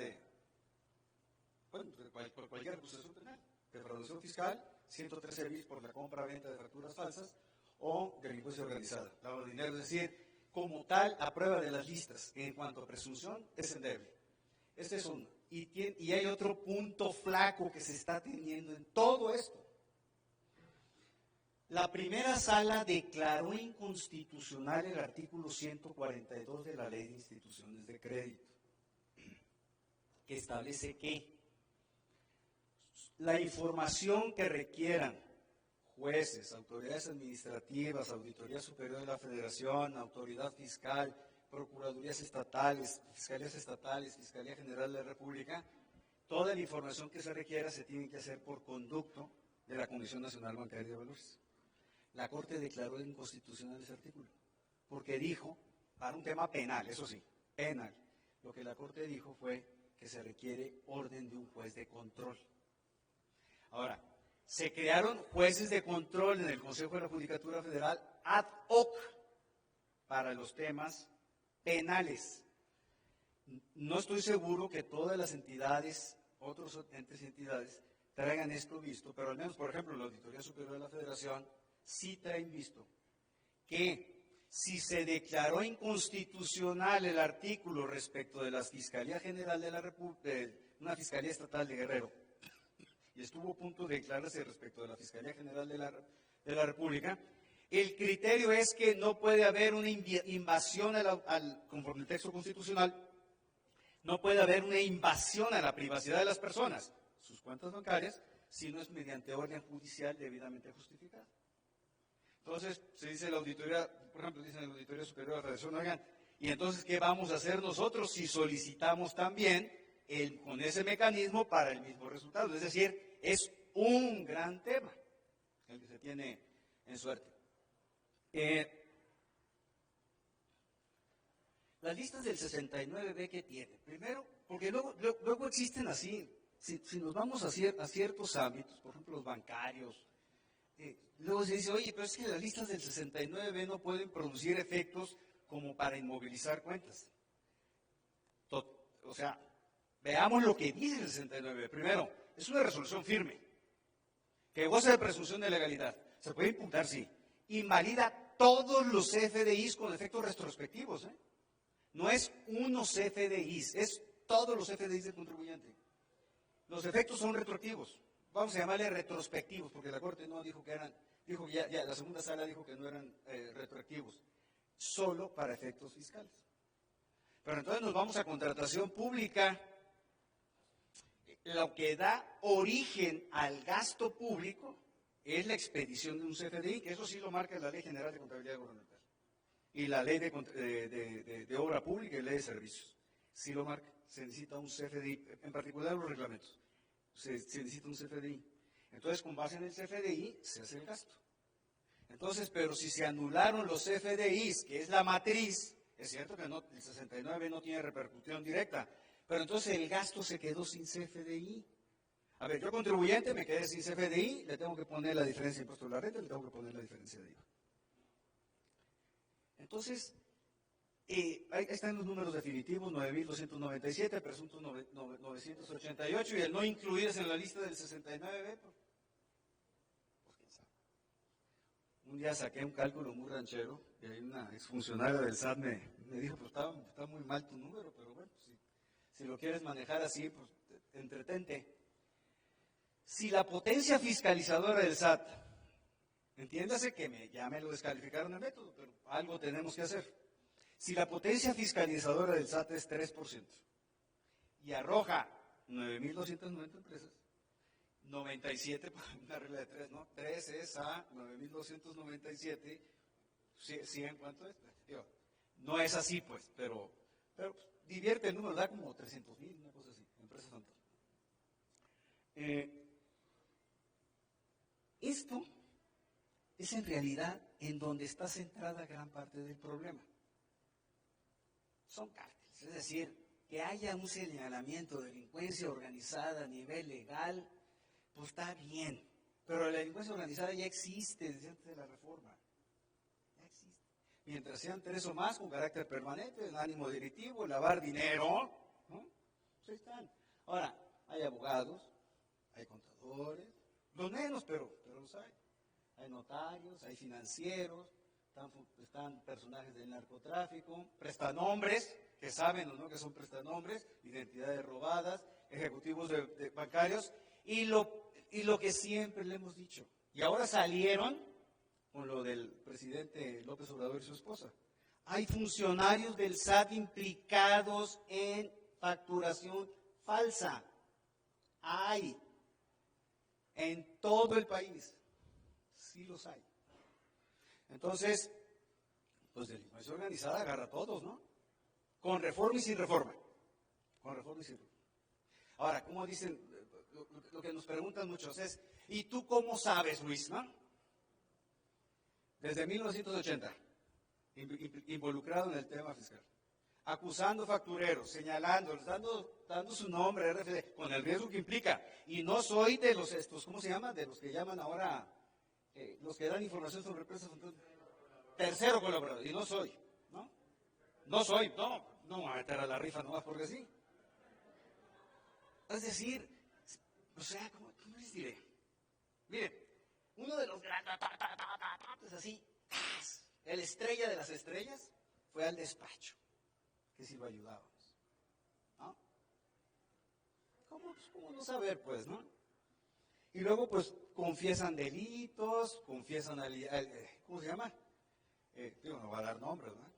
por cualquier acusación penal, defraudación fiscal, 113 bis por la compra-venta de facturas falsas o delincuencia organizada, lavado de dinero, es decir, como tal, a prueba de las listas, en cuanto a presunción, es endeble. Este es uno. Y hay otro punto flaco que se está teniendo en todo esto. La primera sala declaró inconstitucional el artículo 142 de la Ley de Instituciones de Crédito, que establece que la información que requieran jueces, autoridades administrativas, Auditoría Superior de la Federación, Autoridad Fiscal, Procuradurías Estatales, Fiscalía General de la República, toda la información que se requiera se tiene que hacer por conducto de la Comisión Nacional Bancaria de Valores. La Corte declaró inconstitucional ese artículo, porque dijo, para un tema penal, eso sí, penal, lo que la Corte dijo fue que se requiere orden de un juez de control. Ahora, se crearon jueces de control en el Consejo de la Judicatura Federal ad hoc para los temas penales. No estoy seguro que todas las entidades, otros entes y entidades, traigan esto visto, pero al menos, por ejemplo, la Auditoría Superior de la Federación sí traen visto que si se declaró inconstitucional el artículo respecto de la Fiscalía General de la República, una Fiscalía Estatal de Guerrero, y estuvo a punto de declararse respecto de la Fiscalía General de la República, el criterio es que no puede haber una invasión conforme el texto constitucional, no puede haber una invasión a la privacidad de las personas, sus cuentas bancarias, si no es mediante orden judicial debidamente justificado. Entonces, se dice la auditoría, por ejemplo, dice la Auditoría Superior de la Federación, oigan, y entonces, ¿qué vamos a hacer nosotros si solicitamos también con ese mecanismo para el mismo resultado? Es decir, es un gran tema el que se tiene en suerte. Las listas del 69B que tienen, primero, porque luego existen así, si nos vamos a ciertos ámbitos, por ejemplo los bancarios, luego se dice, oye, pero es que las listas del 69B no pueden producir efectos como para inmovilizar cuentas. O sea, veamos lo que dice el 69B. Primero, es una resolución firme, que goza de presunción de legalidad. Se puede imputar, sí. Invalida todos los CFDIs con efectos retrospectivos, No es unos CFDIs, es todos los FDIs del contribuyente. Los efectos son retroactivos. Vamos a llamarle retrospectivos, porque la Corte no dijo que eran, dijo que ya la segunda sala dijo que no eran retroactivos, solo para efectos fiscales. Pero entonces nos vamos a contratación pública. Lo que da origen al gasto público es la expedición de un CFDI, que eso sí lo marca la Ley General de Contabilidad Gubernamental y la Ley de Obra Pública y Ley de Servicios. Sí lo marca, se necesita un CFDI, en particular los reglamentos, se necesita un CFDI. Entonces, con base en el CFDI, se hace el gasto. Entonces, pero si se anularon los CFDIs, que es la matriz, es cierto que no, el 69 no tiene repercusión directa, pero entonces el gasto se quedó sin CFDI. A ver, yo contribuyente me quedé sin CFDI, le tengo que poner la diferencia de impuesto a la renta, le tengo que poner la diferencia de IVA. Entonces, ahí están los números definitivos, 9.297, presuntos 988, y el no incluirse en la lista del 69, pues quién sabe. Un día saqué un cálculo muy ranchero, y ahí una exfuncionaria del SAT me dijo, pues está muy mal tu número, pero bueno, si lo quieres manejar así, pues entretente. Si la potencia fiscalizadora del SAT, entiéndase que ya me lo descalificaron el método, pero algo tenemos que hacer. Si la potencia fiscalizadora del SAT es 3% y arroja 9.290 empresas, 97, una regla de 3, ¿no? 3 es a 9.297, 100, ¿cuánto es? Digo, no es así, pues, pero divierte el número, da como 300.000, una cosa así, empresas fantasma. Esto es en realidad en donde está centrada gran parte del problema. Son cárteles, es decir, que haya un señalamiento de delincuencia organizada a nivel legal, pues está bien, pero la delincuencia organizada ya existe desde antes de la reforma, ya existe. Mientras sean 3 o más con carácter permanente, en ánimo delictivo, lavar dinero, ¿no? Pues ahí están. Ahora, hay abogados, hay contadores, los menos, pero los hay. Hay notarios, hay financieros, están personajes del narcotráfico, prestanombres, que saben o no que son prestanombres, identidades robadas, ejecutivos de bancarios, y lo que siempre le hemos dicho. Y ahora salieron con lo del presidente López Obrador y su esposa. Hay funcionarios del SAT implicados en facturación falsa. Hay. En todo el país. Sí los hay. Entonces, pues delincuencia organizada agarra a todos, ¿no? Con reforma y sin reforma. Con reforma y sin reforma. Ahora, como dicen, lo que nos preguntan muchos es, ¿y tú cómo sabes, Luis, no? Desde 1980, involucrado en el tema fiscal, acusando factureros, señalándoles, dando su nombre, RFD, con el riesgo que implica. Y no soy de los estos, ¿cómo se llama? De los que llaman ahora, los que dan información sobre empresas. Tercero colaborador, y no soy, ¿no? No soy, no me voy a meter a la rifa nomás porque sí. Es decir, o sea, ¿cómo les diré? Miren, uno de los grandes, pues así, el estrella de las estrellas, fue al despacho, que si lo ayudábamos, ¿no? ¿Cómo no saber, pues, no? Y luego, pues, confiesan delitos, confiesan, ¿cómo se llama? No va a dar nombres, ¿no?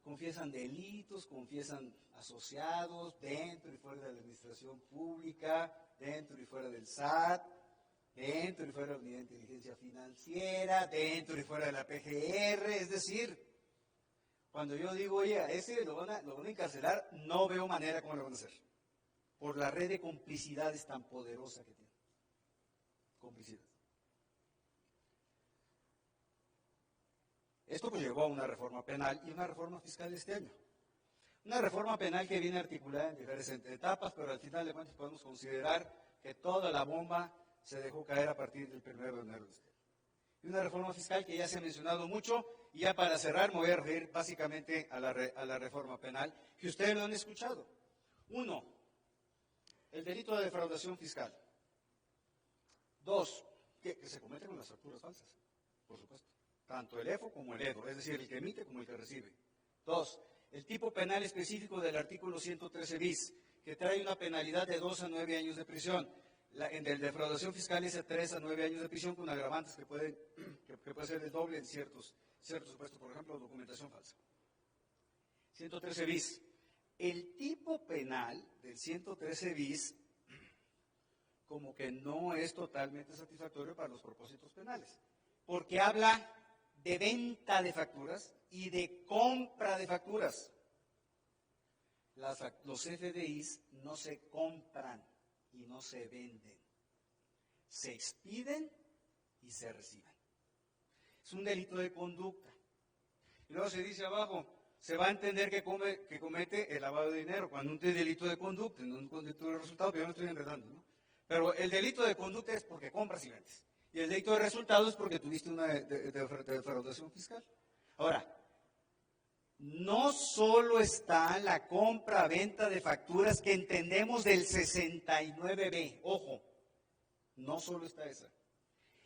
Confiesan delitos, confiesan asociados dentro y fuera de la administración pública, dentro y fuera del SAT, dentro y fuera de la Unidad de Inteligencia Financiera, dentro y fuera de la PGR, es decir, cuando yo digo, oye, a ese lo van a encarcelar, no veo manera cómo lo van a hacer, por la red de complicidades tan poderosa que tiene. Complicidad. Esto pues llevó a una reforma penal y una reforma fiscal este año. Una reforma penal que viene articulada en diferentes etapas, pero al final de cuentas podemos considerar que toda la bomba se dejó caer a partir del 1 de enero de este año. Y una reforma fiscal que ya se ha mencionado mucho, y ya para cerrar me voy a referir básicamente a la reforma penal, que ustedes lo han escuchado. 1, el delito de defraudación fiscal. 2, que se comete con las facturas falsas, por supuesto. Tanto el EFO como el EDO, es decir, el que emite como el que recibe. 2, el tipo penal específico del artículo 113 bis, que trae una penalidad de 2 a 9 años de prisión. En el de defraudación fiscal es de 3 a 9 años de prisión con agravantes que puede ser el doble en ciertos supuestos, por ejemplo, documentación falsa. 113 bis. El tipo penal del 113 bis como que no es totalmente satisfactorio para los propósitos penales, porque habla de venta de facturas y de compra de facturas. Los FDIs no se compran y no se venden, se expiden y se reciben. Es un delito de conducta. Y luego se dice abajo, se va a entender que comete el lavado de dinero, cuando un delito de conducta, no un delito de resultado, pero yo no estoy enredando, ¿no? Pero el delito de conducta es porque compras y vendes. Y el delito de resultado es porque tuviste una defraudación fiscal. Ahora, no solo está la compra-venta de facturas que entendemos del 69B, ojo, no solo está esa.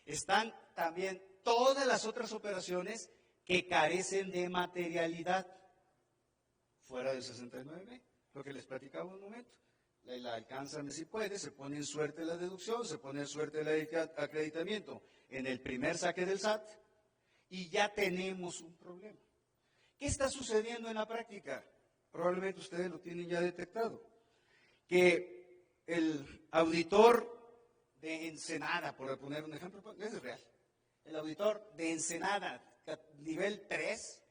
Están también todas las otras operaciones que carecen de materialidad, fuera del 69B, lo que les platicaba un momento. La alcanzan si puede, se pone en suerte la deducción, se pone en suerte el acreditamiento en el primer saque del SAT y ya tenemos un problema. ¿Qué está sucediendo en la práctica? Probablemente ustedes lo tienen ya detectado. Que el auditor de Ensenada, por poner un ejemplo, es real. El auditor de Ensenada, nivel 3,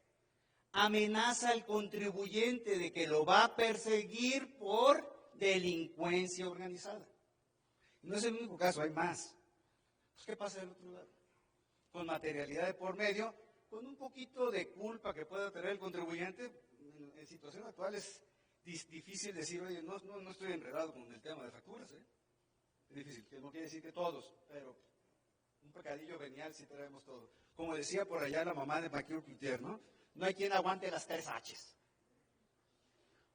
amenaza al contribuyente de que lo va a perseguir por delincuencia organizada. No es el único caso, hay más. Pues, ¿qué pasa del otro lado? Con materialidad de por medio, con un poquito de culpa que pueda tener el contribuyente, en situación actual es difícil decir, oye, no estoy enredado con el tema de facturas, ¿eh? Es difícil, que no quiere decir que todos, pero un pecadillo venial si traemos todo. Como decía por allá la mamá de Maquillo Cloutier, ¿no? No hay quien aguante las 3 H's.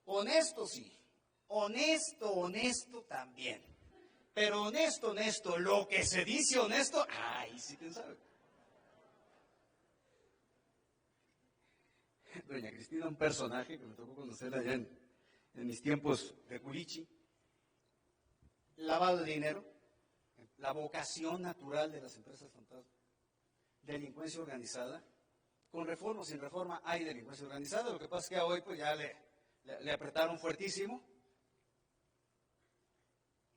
Honesto sí, honesto también. Pero honesto, lo que se dice honesto, ay, sí, quién sabe. Doña Cristina, un personaje que me tocó conocer allá en mis tiempos de Culichi, lavado de dinero, la vocación natural de las empresas fantasma, delincuencia organizada, con reforma o sin reforma hay delincuencia organizada, lo que pasa es que hoy pues ya le apretaron fuertísimo.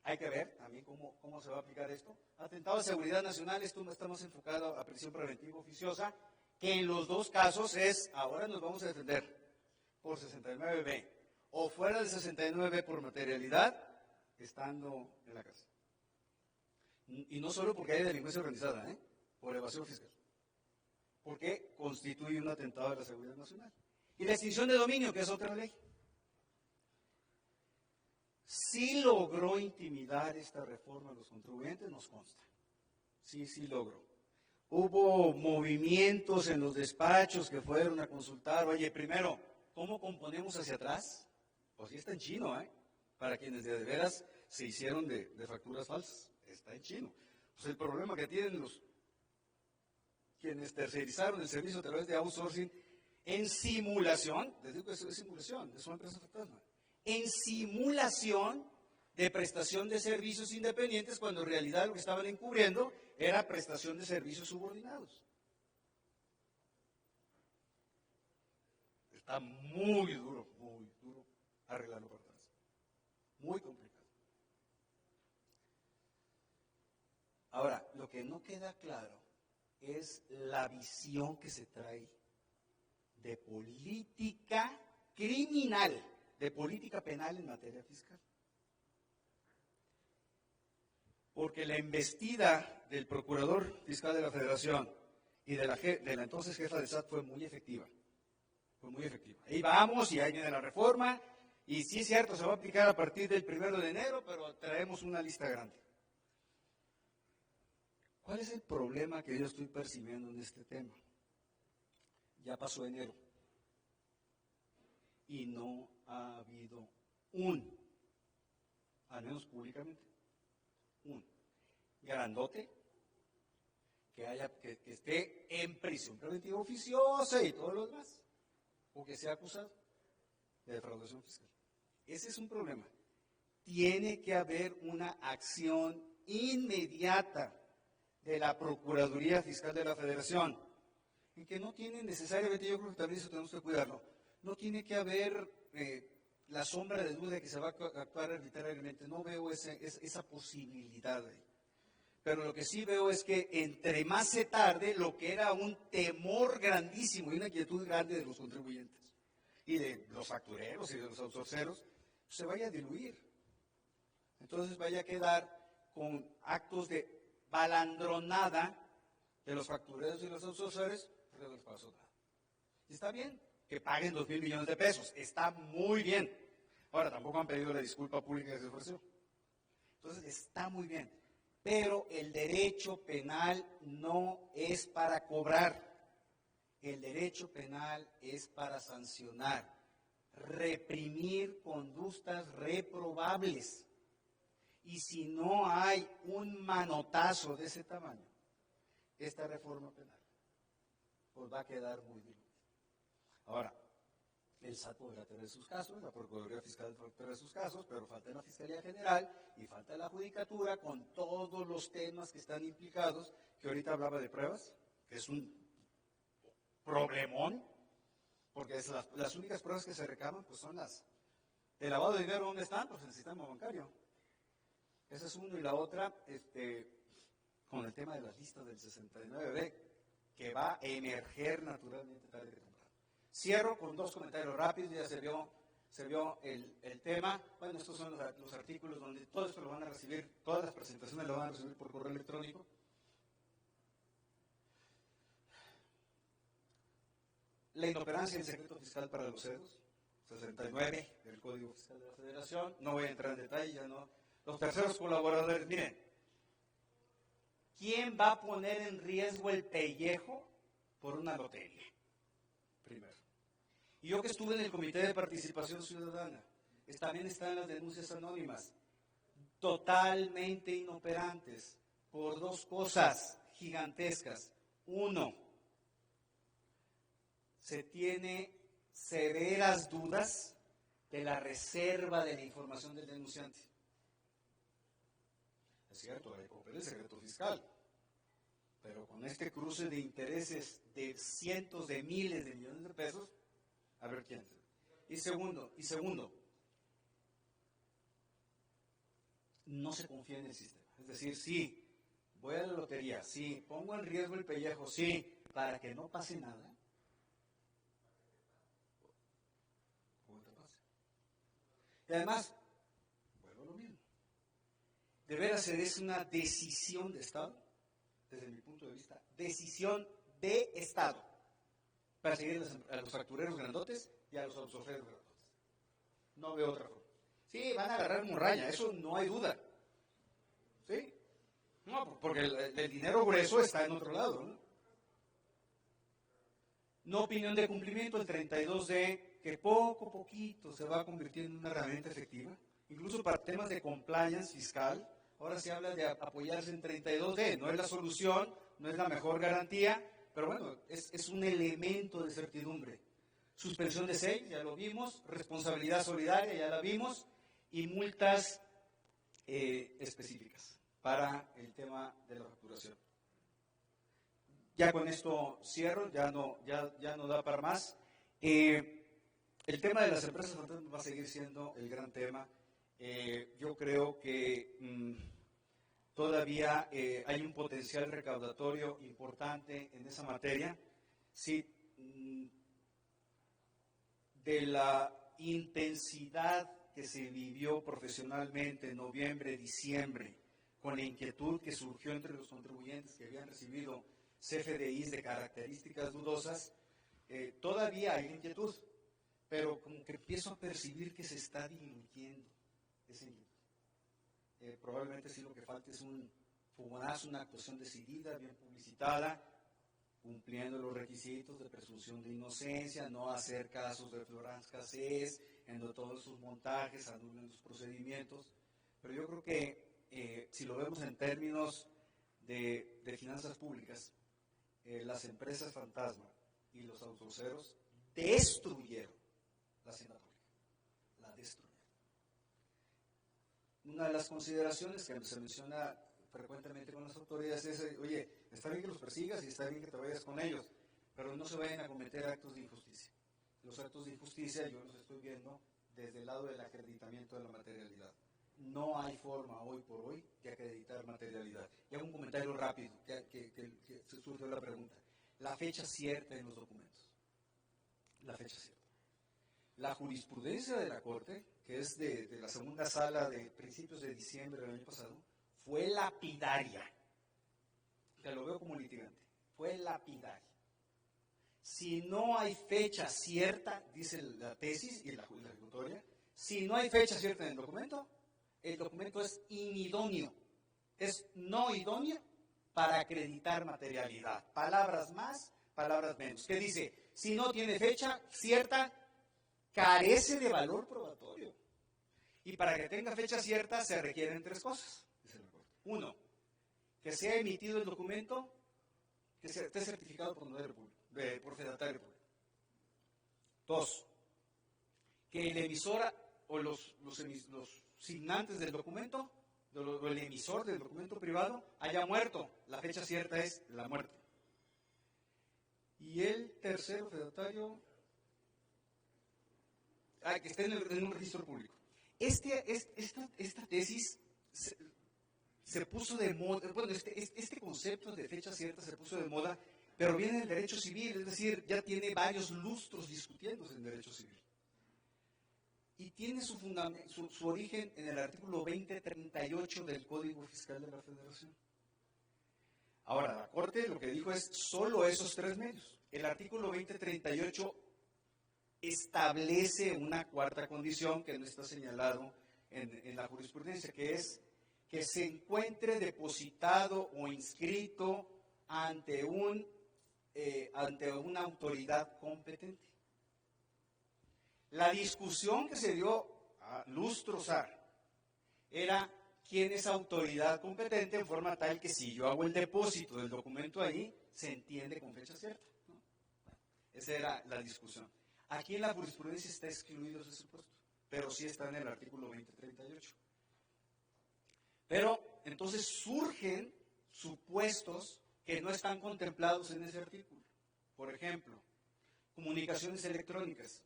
Hay que ver también cómo se va a aplicar esto. Atentado a seguridad nacional, esto está más enfocado a prisión preventiva oficiosa, que en los dos casos es, ahora nos vamos a defender por 69B, o fuera del 69B por materialidad, estando en la casa. Y no solo porque hay delincuencia organizada, por evasión fiscal, porque constituye un atentado a la seguridad nacional. Y la extinción de dominio, que es otra ley. Sí logró intimidar esta reforma a los contribuyentes, nos consta. Sí logró. Hubo movimientos en los despachos que fueron a consultar, oye, primero, ¿cómo componemos hacia atrás? Pues sí está en chino, para quienes de veras se hicieron de facturas falsas, está en chino. Pues el problema que tienen quienes tercerizaron el servicio a través de outsourcing en simulación, les digo que es simulación, es una empresa fantasma, en simulación de prestación de servicios independientes, cuando en realidad lo que estaban encubriendo era prestación de servicios subordinados. Está muy duro arreglarlo por atrás. Muy complicado. Ahora, lo que no queda claro es la visión que se trae de política criminal, de política penal en materia fiscal. Porque la embestida del Procurador Fiscal de la Federación y de la entonces jefa de SAT fue muy efectiva. Ahí vamos y ahí viene la reforma, y sí es cierto, se va a aplicar a partir del 1 de enero, pero traemos una lista grande. ¿Cuál es el problema que yo estoy percibiendo en este tema? Ya pasó enero y no ha habido al menos públicamente, grandote que esté en prisión preventiva oficiosa y todo lo demás, o que sea acusado. de defraudación fiscal. Ese es un problema. Tiene que haber una acción inmediata de la Procuraduría Fiscal de la Federación, en que no tiene necesariamente, yo creo que también eso tenemos que cuidarlo, no tiene que haber la sombra de duda de que se va a actuar arbitrariamente. No veo esa posibilidad ahí. Pero lo que sí veo es que entre más se tarde, lo que era un temor grandísimo y una inquietud grande de los contribuyentes y de los factureros y de los outsourceros, se vaya a diluir. Entonces vaya a quedar con actos de balandronada de los factureros y los outsourceros, pero no les pasó nada. Y está bien que paguen 2,000 millones de pesos, está muy bien. Ahora, tampoco han pedido la disculpa pública que se ofreció. Entonces, está muy bien. Pero el derecho penal no es para cobrar. El derecho penal es para sancionar, reprimir conductas reprobables. Y si no hay un manotazo de ese tamaño, esta reforma penal pues va a quedar muy diluida. Ahora, el SAT podrá tener sus casos, la Procuraduría Fiscal podrá tener sus casos, pero falta la Fiscalía General y falta la Judicatura con todos los temas que están implicados, que ahorita hablaba de pruebas, que es un problemón, porque es las únicas pruebas que se recaban pues son las de lavado de dinero. ¿Dónde están? Pues en el sistema bancario. Esa es uno. Y la otra, con el tema de las listas del 69B, que va a emerger naturalmente tarde que temprano. Cierro con 2 comentarios rápidos, ya se vio el tema. Bueno, estos son los artículos donde todo esto lo van a recibir, todas las presentaciones lo van a recibir por correo electrónico. La inoperancia del secreto fiscal para los CEDOS, 69 del Código Fiscal de la Federación. No voy a entrar en detalle, ya no. Los terceros colaboradores, miren, ¿quién va a poner en riesgo el pellejo por una lotería? Primero. Y yo que estuve en el Comité de Participación Ciudadana, también están las denuncias anónimas, totalmente inoperantes, por 2 cosas gigantescas. Uno, se tiene severas dudas de la reserva de la información del denunciante. Es cierto, hay que cumplir el secreto fiscal, pero con este cruce de intereses de cientos de miles de millones de pesos, a ver quién. Y segundo, no se confía en el sistema. Es decir, sí, voy a la lotería, sí, pongo en riesgo el pellejo, sí, para que no pase nada. Y además, vuelvo a lo mismo. De veras es una decisión de Estado, desde mi punto de vista, decisión de Estado, para seguir a los factureros grandotes y a los outsourceros grandotes. No veo otra forma. Sí, van a agarrar morralla, eso no hay duda. ¿Sí? No, porque el dinero grueso está en otro lado, ¿no? No opinión de cumplimiento, el 32D, que poco a poquito se va convirtiendo en una herramienta efectiva, incluso para temas de compliance fiscal. Ahora se habla de apoyarse en 32D, no es la solución, no es la mejor garantía, pero bueno, es un elemento de certidumbre. Suspensión de SEI, ya lo vimos, responsabilidad solidaria, ya la vimos, y multas específicas para el tema de la facturación. Ya con esto cierro, ya no da para más. El tema de las empresas fantasmas va a seguir siendo el gran tema. Yo creo que todavía hay un potencial recaudatorio importante en esa materia. Sí, de la intensidad que se vivió profesionalmente en noviembre, diciembre, con la inquietud que surgió entre los contribuyentes que habían recibido CFDIs de características dudosas, todavía hay inquietud, pero como que empiezo a percibir que se está diluyendo ese inquietud. Probablemente sí lo que falta es un fogonazo, una actuación decidida, bien publicitada, cumpliendo los requisitos de presunción de inocencia, no hacer casos de flagrante escasez, en todos sus montajes, anulen los procedimientos. Pero yo creo que si lo vemos en términos de finanzas públicas, las empresas fantasma y los outsourceros destruyeron la hacienda pública. la destruyen. Una de las consideraciones que se menciona frecuentemente con las autoridades es, oye, está bien que los persigas y está bien que te vayas con ellos, pero no se vayan a cometer actos de injusticia. Los actos de injusticia yo los estoy viendo desde el lado del acreditamiento de la materialidad. No hay forma hoy por hoy de acreditar materialidad. Y hago un comentario rápido, que surgió la pregunta. La fecha cierta en los documentos. La fecha cierta. La jurisprudencia de la Corte, que es de la segunda sala de principios de diciembre del año pasado, fue lapidaria. Te lo veo como litigante. Fue lapidaria. Si no hay fecha cierta, dice la tesis y la ejecutoria, si no hay fecha cierta en el documento es inidóneo, es no idóneo para acreditar materialidad. Palabras más, palabras menos. ¿Qué dice? Si no tiene fecha cierta, carece de valor probatorio. Y para que tenga fecha cierta se requieren tres cosas. Uno, que sea emitido el documento, que esté certificado por notario público. Por fedatario público. Dos, que el emisor o los signantes del documento, o el emisor del documento privado, haya muerto. La fecha cierta es la muerte. Y el tercero, fedatario, que esté en un registro público. Esta tesis se puso de moda, bueno, este concepto de fecha cierta se puso de moda, pero viene del derecho civil, es decir, ya tiene varios lustros discutiéndose en derecho civil. Y tiene su origen en el artículo 2038 del Código Fiscal de la Federación. Ahora, la Corte lo que dijo es solo esos tres medios. El artículo 2038 establece una cuarta condición que no está señalado en la jurisprudencia, que es que se encuentre depositado o inscrito ante una autoridad competente. La discusión que se dio a lustros era quién es autoridad competente en forma tal que si yo hago el depósito del documento ahí, se entiende con fecha cierta, ¿no? Esa era la discusión. Aquí en la jurisprudencia está excluido ese supuesto, pero sí está en el artículo 2038. Pero entonces surgen supuestos que no están contemplados en ese artículo. Por ejemplo, comunicaciones electrónicas.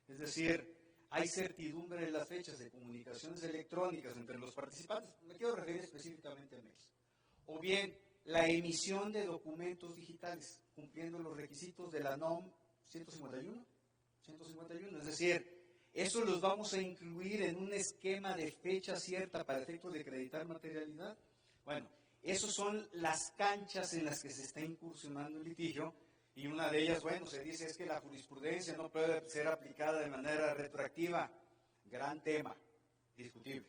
Es decir, hay certidumbre en las fechas de comunicaciones electrónicas entre los participantes. Me quiero referir específicamente a mails. O bien, la emisión de documentos digitales, cumpliendo los requisitos de la NOM 151. Es decir, eso los vamos a incluir en un esquema de fecha cierta para efectos de acreditar materialidad. Bueno, esas son las canchas en las que se está incursionando el litigio, y una de ellas, bueno, se dice es que la jurisprudencia no puede ser aplicada de manera retroactiva. Gran tema, discutible,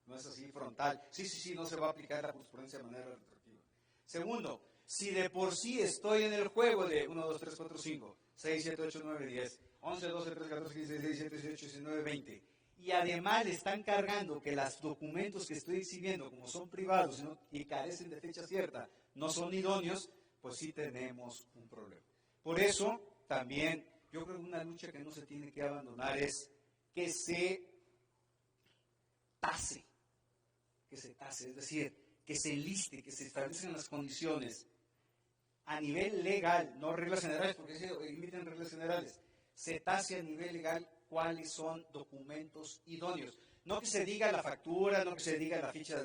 no es así frontal. Sí, no se va a aplicar la jurisprudencia de manera retroactiva. Segundo, si de por sí estoy en el juego de 1, 2, 3, 4, 5, 6, 7, 8, 9, 10, 11, 12, 13, 14, 15, 16, 17, 18, 19, 20, y además le están cargando que los documentos que estoy exhibiendo, como son privados, ¿no?, y carecen de fecha cierta, no son idóneos, pues sí tenemos un problema. Por eso, también, yo creo que una lucha que no se tiene que abandonar es que se tase, es decir, que se liste, que se establezcan las condiciones a nivel legal, no reglas generales, porque se emiten reglas generales, se tase a nivel legal cuáles son documentos idóneos. No que se diga la factura, no que se diga la ficha,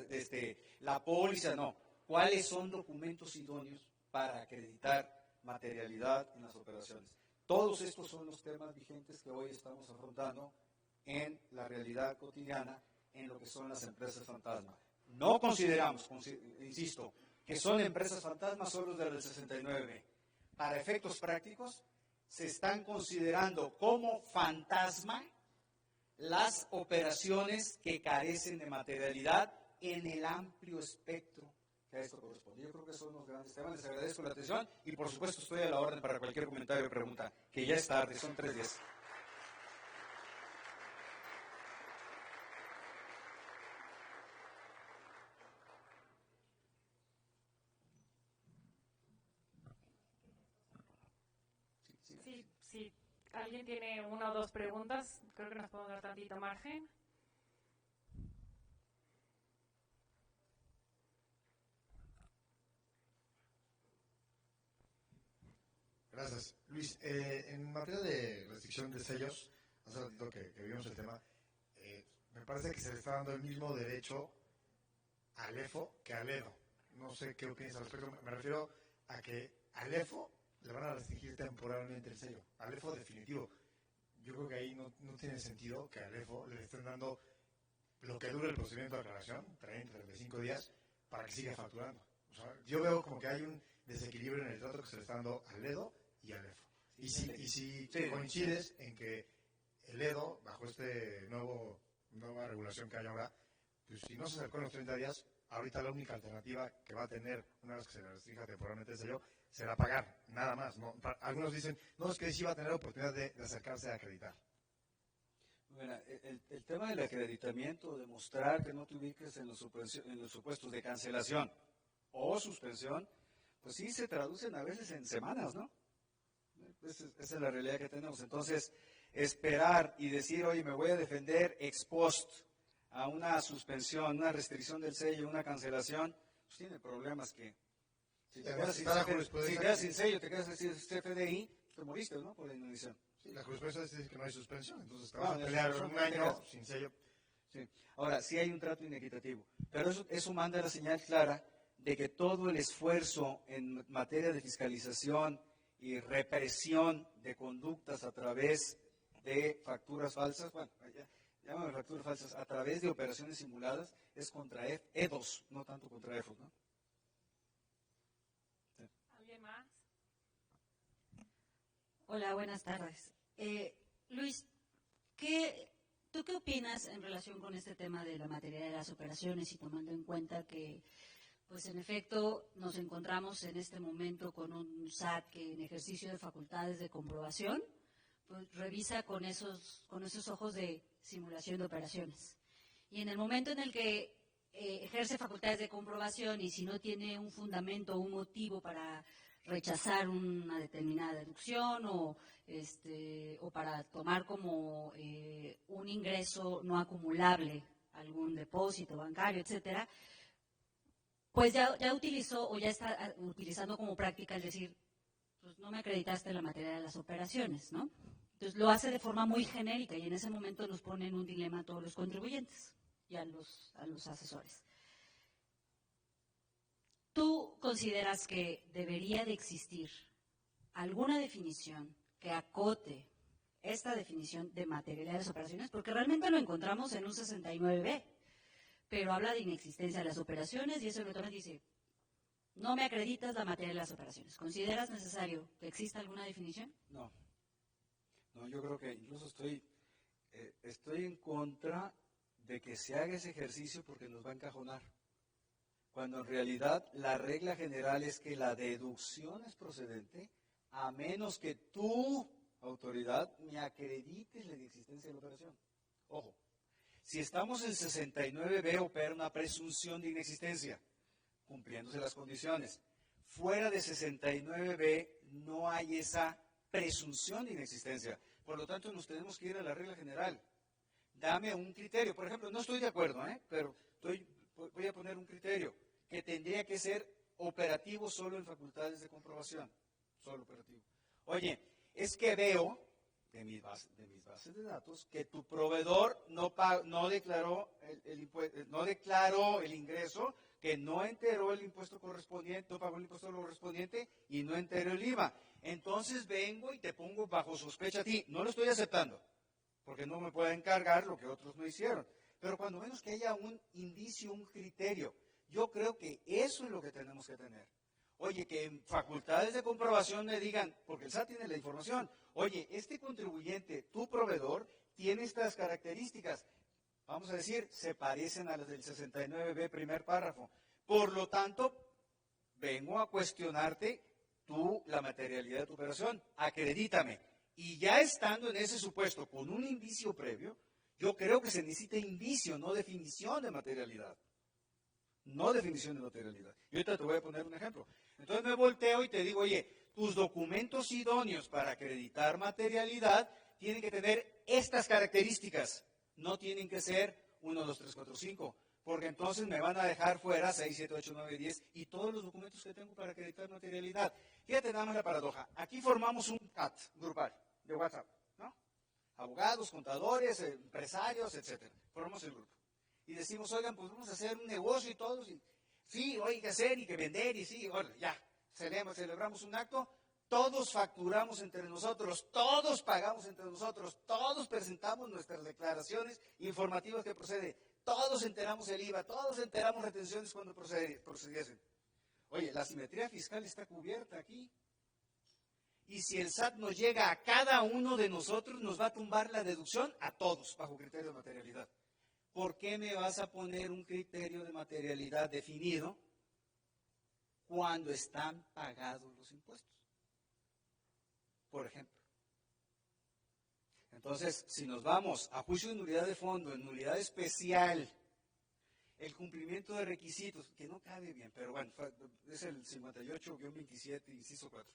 la póliza, no. ¿Cuáles son documentos idóneos para acreditar materialidad en las operaciones? Todos estos son los temas vigentes que hoy estamos afrontando en la realidad cotidiana en lo que son las empresas fantasma. No consideramos, insisto, que son empresas fantasmas solo desde el 69. Para efectos prácticos, se están considerando como fantasma las operaciones que carecen de materialidad en el amplio espectro que a esto corresponde. Yo creo que son los grandes temas. Les agradezco la atención y por supuesto estoy a la orden para cualquier comentario o pregunta, que ya es tarde, son 3 días. Sí, ¿Alguien tiene una o dos preguntas? Creo que nos podemos dar tantito margen. Gracias. Luis, en materia de restricción de sellos, hace ratito que vimos el tema, me parece que se le está dando el mismo derecho al EFO que al EDO. No sé qué opinas al respecto. Me refiero a que al EFO le van a restringir temporalmente el sello. Al EFO definitivo. Yo creo que ahí no tiene sentido que al EFO le estén dando lo que dure el procedimiento de aclaración, 30, 35 días, para que siga facturando. O sea, yo veo como que hay un desequilibrio en el trato que se le está dando al EDO y al EFO. Y si coincides en que el EDO, bajo este nueva regulación que hay ahora, pues si no se acercó en los 30 días, ahorita la única alternativa que va a tener, una vez que se le restrinja temporalmente el sello, será pagar, nada más. ¿No? Algunos dicen, no, es que sí va a tener la oportunidad de acercarse a acreditar. Bueno, el tema del acreditamiento, demostrar que no te ubiques en los supuestos de cancelación o suspensión, pues sí se traducen a veces en semanas, ¿no? Esa es la realidad que tenemos. Entonces, esperar y decir, oye, me voy a defender ex post a una suspensión, una restricción del sello, una cancelación, pues tiene problemas que... Si te quedas sin sello, te quedas sin CFDI, te moriste, ¿no? Por la inhibición. Sí, la jurisprudencia dice que no hay suspensión, entonces te vas a pelear un año sin sello. Sí. Ahora, sí hay un trato inequitativo, pero eso manda la señal clara de que todo el esfuerzo en materia de fiscalización y represión de conductas a través de facturas falsas, bueno, llámame facturas falsas, a través de operaciones simuladas, es contra EDOS, no tanto contra EFOS, ¿no? Sí. ¿Alguien más? Hola, buenas tardes. Luis, ¿tú qué opinas en relación con este tema de la materia de las operaciones y tomando en cuenta que, pues en efecto, nos encontramos en este momento con un SAT que en ejercicio de facultades de comprobación, pues revisa con esos ojos de simulación de operaciones? Y en el momento en el que ejerce facultades de comprobación y si no tiene un fundamento o un motivo para rechazar una determinada deducción o para tomar como un ingreso no acumulable algún depósito bancario, etcétera, pues ya utilizó o ya está utilizando como práctica, es decir, pues no me acreditaste en la materia de las operaciones, ¿no? Entonces lo hace de forma muy genérica y en ese momento nos pone en un dilema a todos los contribuyentes y a los asesores. ¿Tú consideras que debería de existir alguna definición que acote esta definición de materialidad de las operaciones? Porque realmente lo encontramos en un 69B, pero habla de inexistencia de las operaciones y eso eventualmente dice, no me acreditas la materia de las operaciones. ¿Consideras necesario que exista alguna definición? No, yo creo que incluso estoy en contra de que se haga ese ejercicio porque nos va a encajonar. Cuando en realidad la regla general es que la deducción es procedente a menos que tu autoridad me acredites la inexistencia de la operación. Ojo, si estamos en 69B opera una presunción de inexistencia, cumpliéndose las condiciones. Fuera de 69B no hay esa presunción de inexistencia. Por lo tanto, nos tenemos que ir a la regla general. Dame un criterio. Por ejemplo, no estoy de acuerdo, pero voy a poner un criterio que tendría que ser operativo solo en facultades de comprobación. Solo operativo. Oye, es que veo de mis bases de datos que tu proveedor no declaró el ingreso, que no enteró el impuesto correspondiente, no pagó el impuesto correspondiente y no enteró el IVA. Entonces vengo y te pongo bajo sospecha a ti. No lo estoy aceptando, porque no me pueden encargar lo que otros no hicieron. Pero cuando menos que haya un indicio, un criterio, yo creo que eso es lo que tenemos que tener. Oye, que en facultades de comprobación me digan, porque el SAT tiene la información, oye, este contribuyente, tu proveedor, tiene estas características. Vamos a decir, se parecen a las del 69B, primer párrafo. Por lo tanto, vengo a cuestionarte la materialidad de tu operación. Acredítame. Y ya estando en ese supuesto con un indicio previo, yo creo que se necesita indicio, no definición de materialidad. No definición de materialidad. Y ahorita te voy a poner un ejemplo. Entonces me volteo y te digo, oye, tus documentos idóneos para acreditar materialidad tienen que tener estas características. No tienen que ser 1, 2, 3, 4, 5, porque entonces me van a dejar fuera 6, 7, 8, 9, 10 y todos los documentos que tengo para acreditar materialidad. Fíjate nada más la paradoja. Aquí formamos un chat grupal de WhatsApp, ¿no? Abogados, contadores, empresarios, etcétera. Formamos el grupo. Y decimos, oigan, pues vamos a hacer un negocio y todos. Y, sí, hay que hacer y que vender y sí, bueno, ya. Celebramos un acto, todos facturamos entre nosotros, todos pagamos entre nosotros, todos presentamos nuestras declaraciones informativas que procede, todos enteramos el IVA, todos enteramos retenciones cuando procediesen. Oye, la simetría fiscal está cubierta aquí. Y si el SAT nos llega a cada uno de nosotros, nos va a tumbar la deducción a todos, bajo criterio de materialidad. ¿Por qué me vas a poner un criterio de materialidad definido cuando están pagados los impuestos? Por ejemplo. Entonces, si nos vamos a juicio de nulidad de fondo, en nulidad especial, el cumplimiento de requisitos, que no cabe bien, pero bueno, es el 58-27, inciso 4.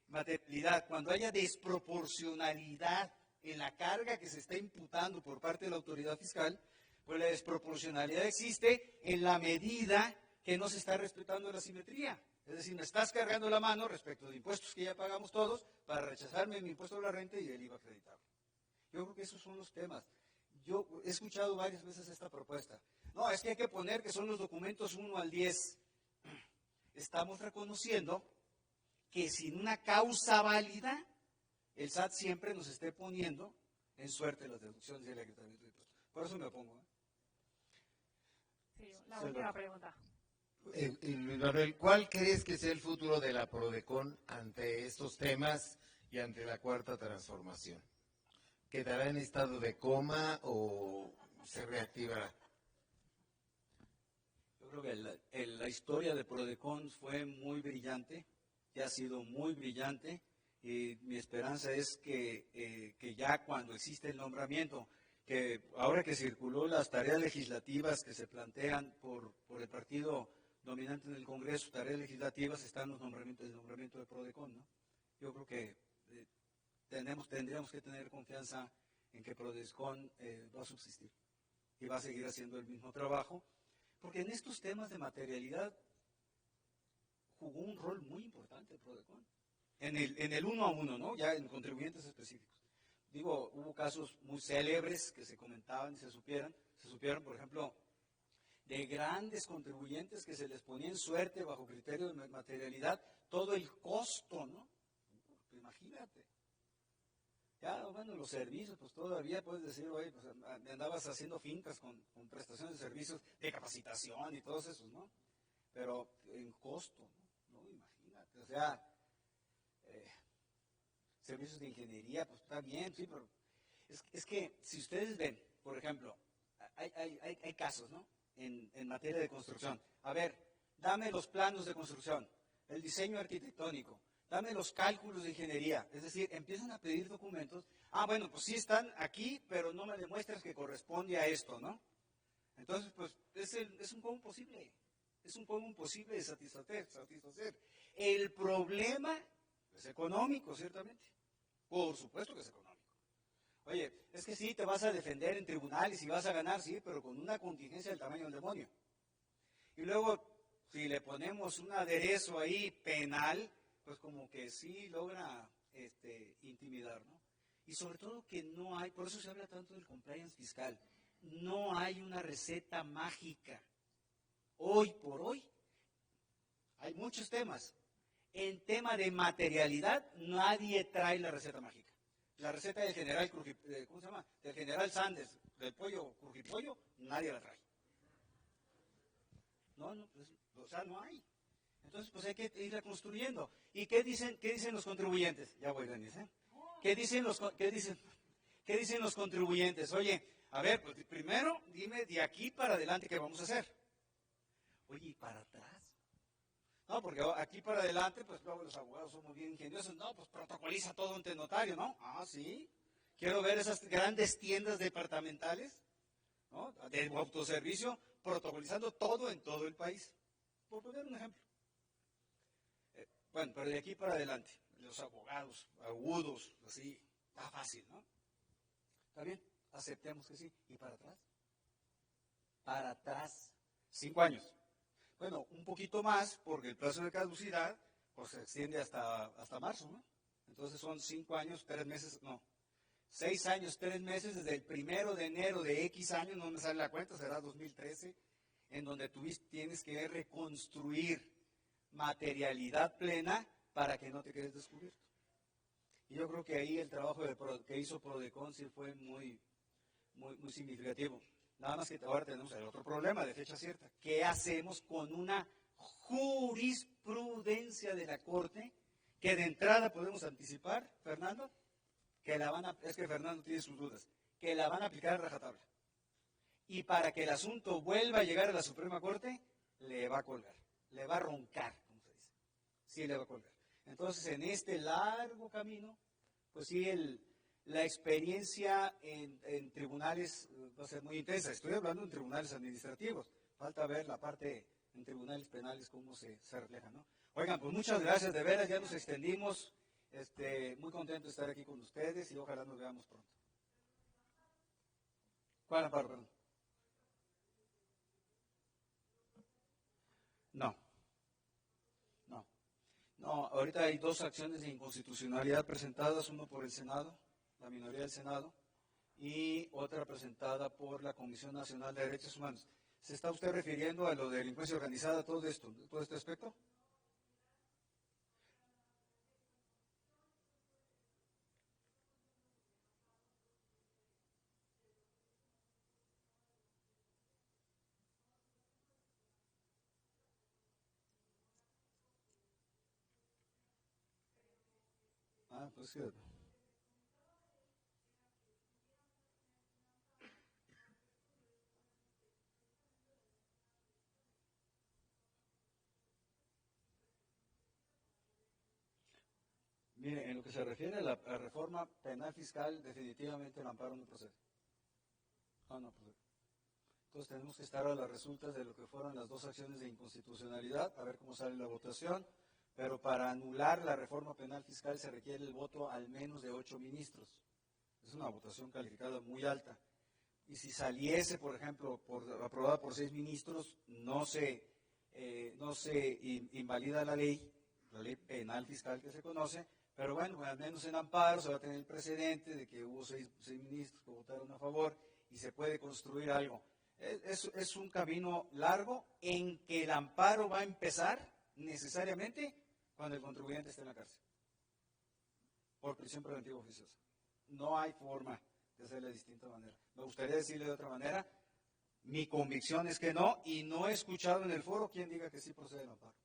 Materialidad, cuando haya desproporcionalidad en la carga que se está imputando por parte de la autoridad fiscal, pues la desproporcionalidad existe en la medida que no se está respetando la simetría. Es decir, me estás cargando la mano respecto de impuestos que ya pagamos todos para rechazarme mi impuesto a la renta y el IVA acreditado. Yo creo que esos son los temas. Yo he escuchado varias veces esta propuesta. No, es que hay que poner que son los documentos 1 al 10. Estamos reconociendo que sin una causa válida, el SAT siempre nos esté poniendo en suerte las deducciones y el agregamiento de impuestos. Por eso me opongo. Sí, la última pregunta. Luis Manuel, ¿cuál crees que sea el futuro de la Prodecon ante estos temas y ante la cuarta transformación? ¿Quedará en estado de coma o se reactivará? Yo creo que la historia de Prodecon fue muy brillante, que ha sido muy brillante, y mi esperanza es que ya cuando existe el nombramiento, que ahora que circuló las tareas legislativas que se plantean por el partido dominante en el Congreso, tareas legislativas, están los nombramientos, el nombramiento de Prodecon, ¿no? Yo creo que tendríamos que tener confianza en que Prodecon va a subsistir y va a seguir haciendo el mismo trabajo, porque en estos temas de materialidad jugó un rol muy importante Prodecon, en el 1 a 1, ¿no? Ya en contribuyentes específicos. Digo, hubo casos muy célebres que se comentaban y se supieron, por ejemplo, de grandes contribuyentes que se les ponía en suerte bajo criterio de materialidad todo el costo, ¿no? Imagínate. Ya, bueno, los servicios, pues todavía puedes decir, oye, pues andabas haciendo fintas con prestaciones de servicios de capacitación y todos esos, ¿no? Pero en costo, ¿no? Imagínate, o sea, servicios de ingeniería, pues está bien, sí, pero es que si ustedes ven, por ejemplo, hay casos, ¿no? En materia de construcción. A ver, dame los planos de construcción, el diseño arquitectónico, dame los cálculos de ingeniería. Es decir, empiezan a pedir documentos. Ah, bueno, pues sí están aquí, pero no me demuestras que corresponde a esto, ¿no? Entonces, pues es un poco imposible. Es un poco imposible de satisfacer. El problema es económico, ciertamente. Por supuesto que es económico. Oye, es que sí, te vas a defender en tribunales y vas a ganar, sí, pero con una contingencia del tamaño del demonio. Y luego, si le ponemos un aderezo ahí penal, pues como que sí logra intimidar, ¿no? Y sobre todo que no hay, por eso se habla tanto del compliance fiscal, no hay una receta mágica. Hoy por hoy, hay muchos temas. En tema de materialidad, nadie trae la receta mágica. La receta del general, ¿cómo se llama? Del general Sanders, del pollo crujipollo, nadie la trae. No, pues, o sea, no hay. Entonces, pues hay que irla construyendo. ¿Y qué dicen los contribuyentes? Ya voy, Denis, ¿eh? ¿Qué dicen los contribuyentes? Oye, a ver, pues primero dime de aquí para adelante qué vamos a hacer. Oye, ¿y para atrás? No, porque aquí para adelante, pues luego los abogados somos bien ingeniosos. No, pues protocoliza todo ante notario, ¿no? Ah, sí. Quiero ver esas grandes tiendas departamentales, ¿no? De autoservicio, protocolizando todo en todo el país. Por poner un ejemplo. Bueno, pero de aquí para adelante, los abogados agudos, así, está fácil, ¿no? ¿Está bien? Aceptemos que sí. ¿Y para atrás? Para atrás, 5 años. Bueno, un poquito más, porque el plazo de caducidad pues, se extiende hasta marzo, ¿no? Entonces son 5 años, 3 meses, no. 6 años, 3 meses, desde el 1 de enero de X años, no me sale la cuenta, será 2013, en donde tú tienes que reconstruir materialidad plena para que no te quedes descubierto. Y yo creo que ahí el trabajo que hizo Prodecon sí fue muy significativo. Nada más que ahora tenemos el otro problema de fecha cierta. ¿Qué hacemos con una jurisprudencia de la Corte que de entrada podemos anticipar, Fernando? Es que Fernando tiene sus dudas, que la van a aplicar a rajatabla. Y para que el asunto vuelva a llegar a la Suprema Corte, le va a colgar, le va a roncar, como se dice. Sí, le va a colgar. Entonces, en este largo camino, pues sí, la experiencia en tribunales va a ser muy intensa. Estoy hablando en tribunales administrativos. Falta ver la parte en tribunales penales, cómo se refleja, ¿no? Oigan, pues muchas gracias, de veras, ya nos extendimos. Muy contento de estar aquí con ustedes y ojalá nos veamos pronto. ¿Cuál amparo, perdón? No, ahorita hay 2 acciones de inconstitucionalidad presentadas, uno por el Senado, la minoría del Senado, y otra presentada por la Comisión Nacional de Derechos Humanos. ¿Se está usted refiriendo a lo de delincuencia organizada, todo este aspecto? Pues que... Mire, en lo que se refiere a la reforma penal fiscal, definitivamente el amparo no procede. No procede. Entonces tenemos que estar a las resultas de lo que fueron las 2 acciones de inconstitucionalidad, a ver cómo sale la votación, pero para anular la reforma penal fiscal se requiere el voto al menos de 8 ministros. Es una votación calificada muy alta. Y si saliese, por ejemplo, aprobada por 6 ministros, no se invalida la ley penal fiscal que se conoce, pero bueno, al menos en amparo se va a tener el precedente de que hubo 6 ministros que votaron a favor y se puede construir algo. Es un camino largo en que el amparo va a empezar necesariamente cuando el contribuyente esté en la cárcel, por prisión preventiva oficiosa. No hay forma de hacerle de distinta manera. Me gustaría decirle de otra manera, mi convicción es que no, y no he escuchado en el foro quien diga que sí procede el amparo.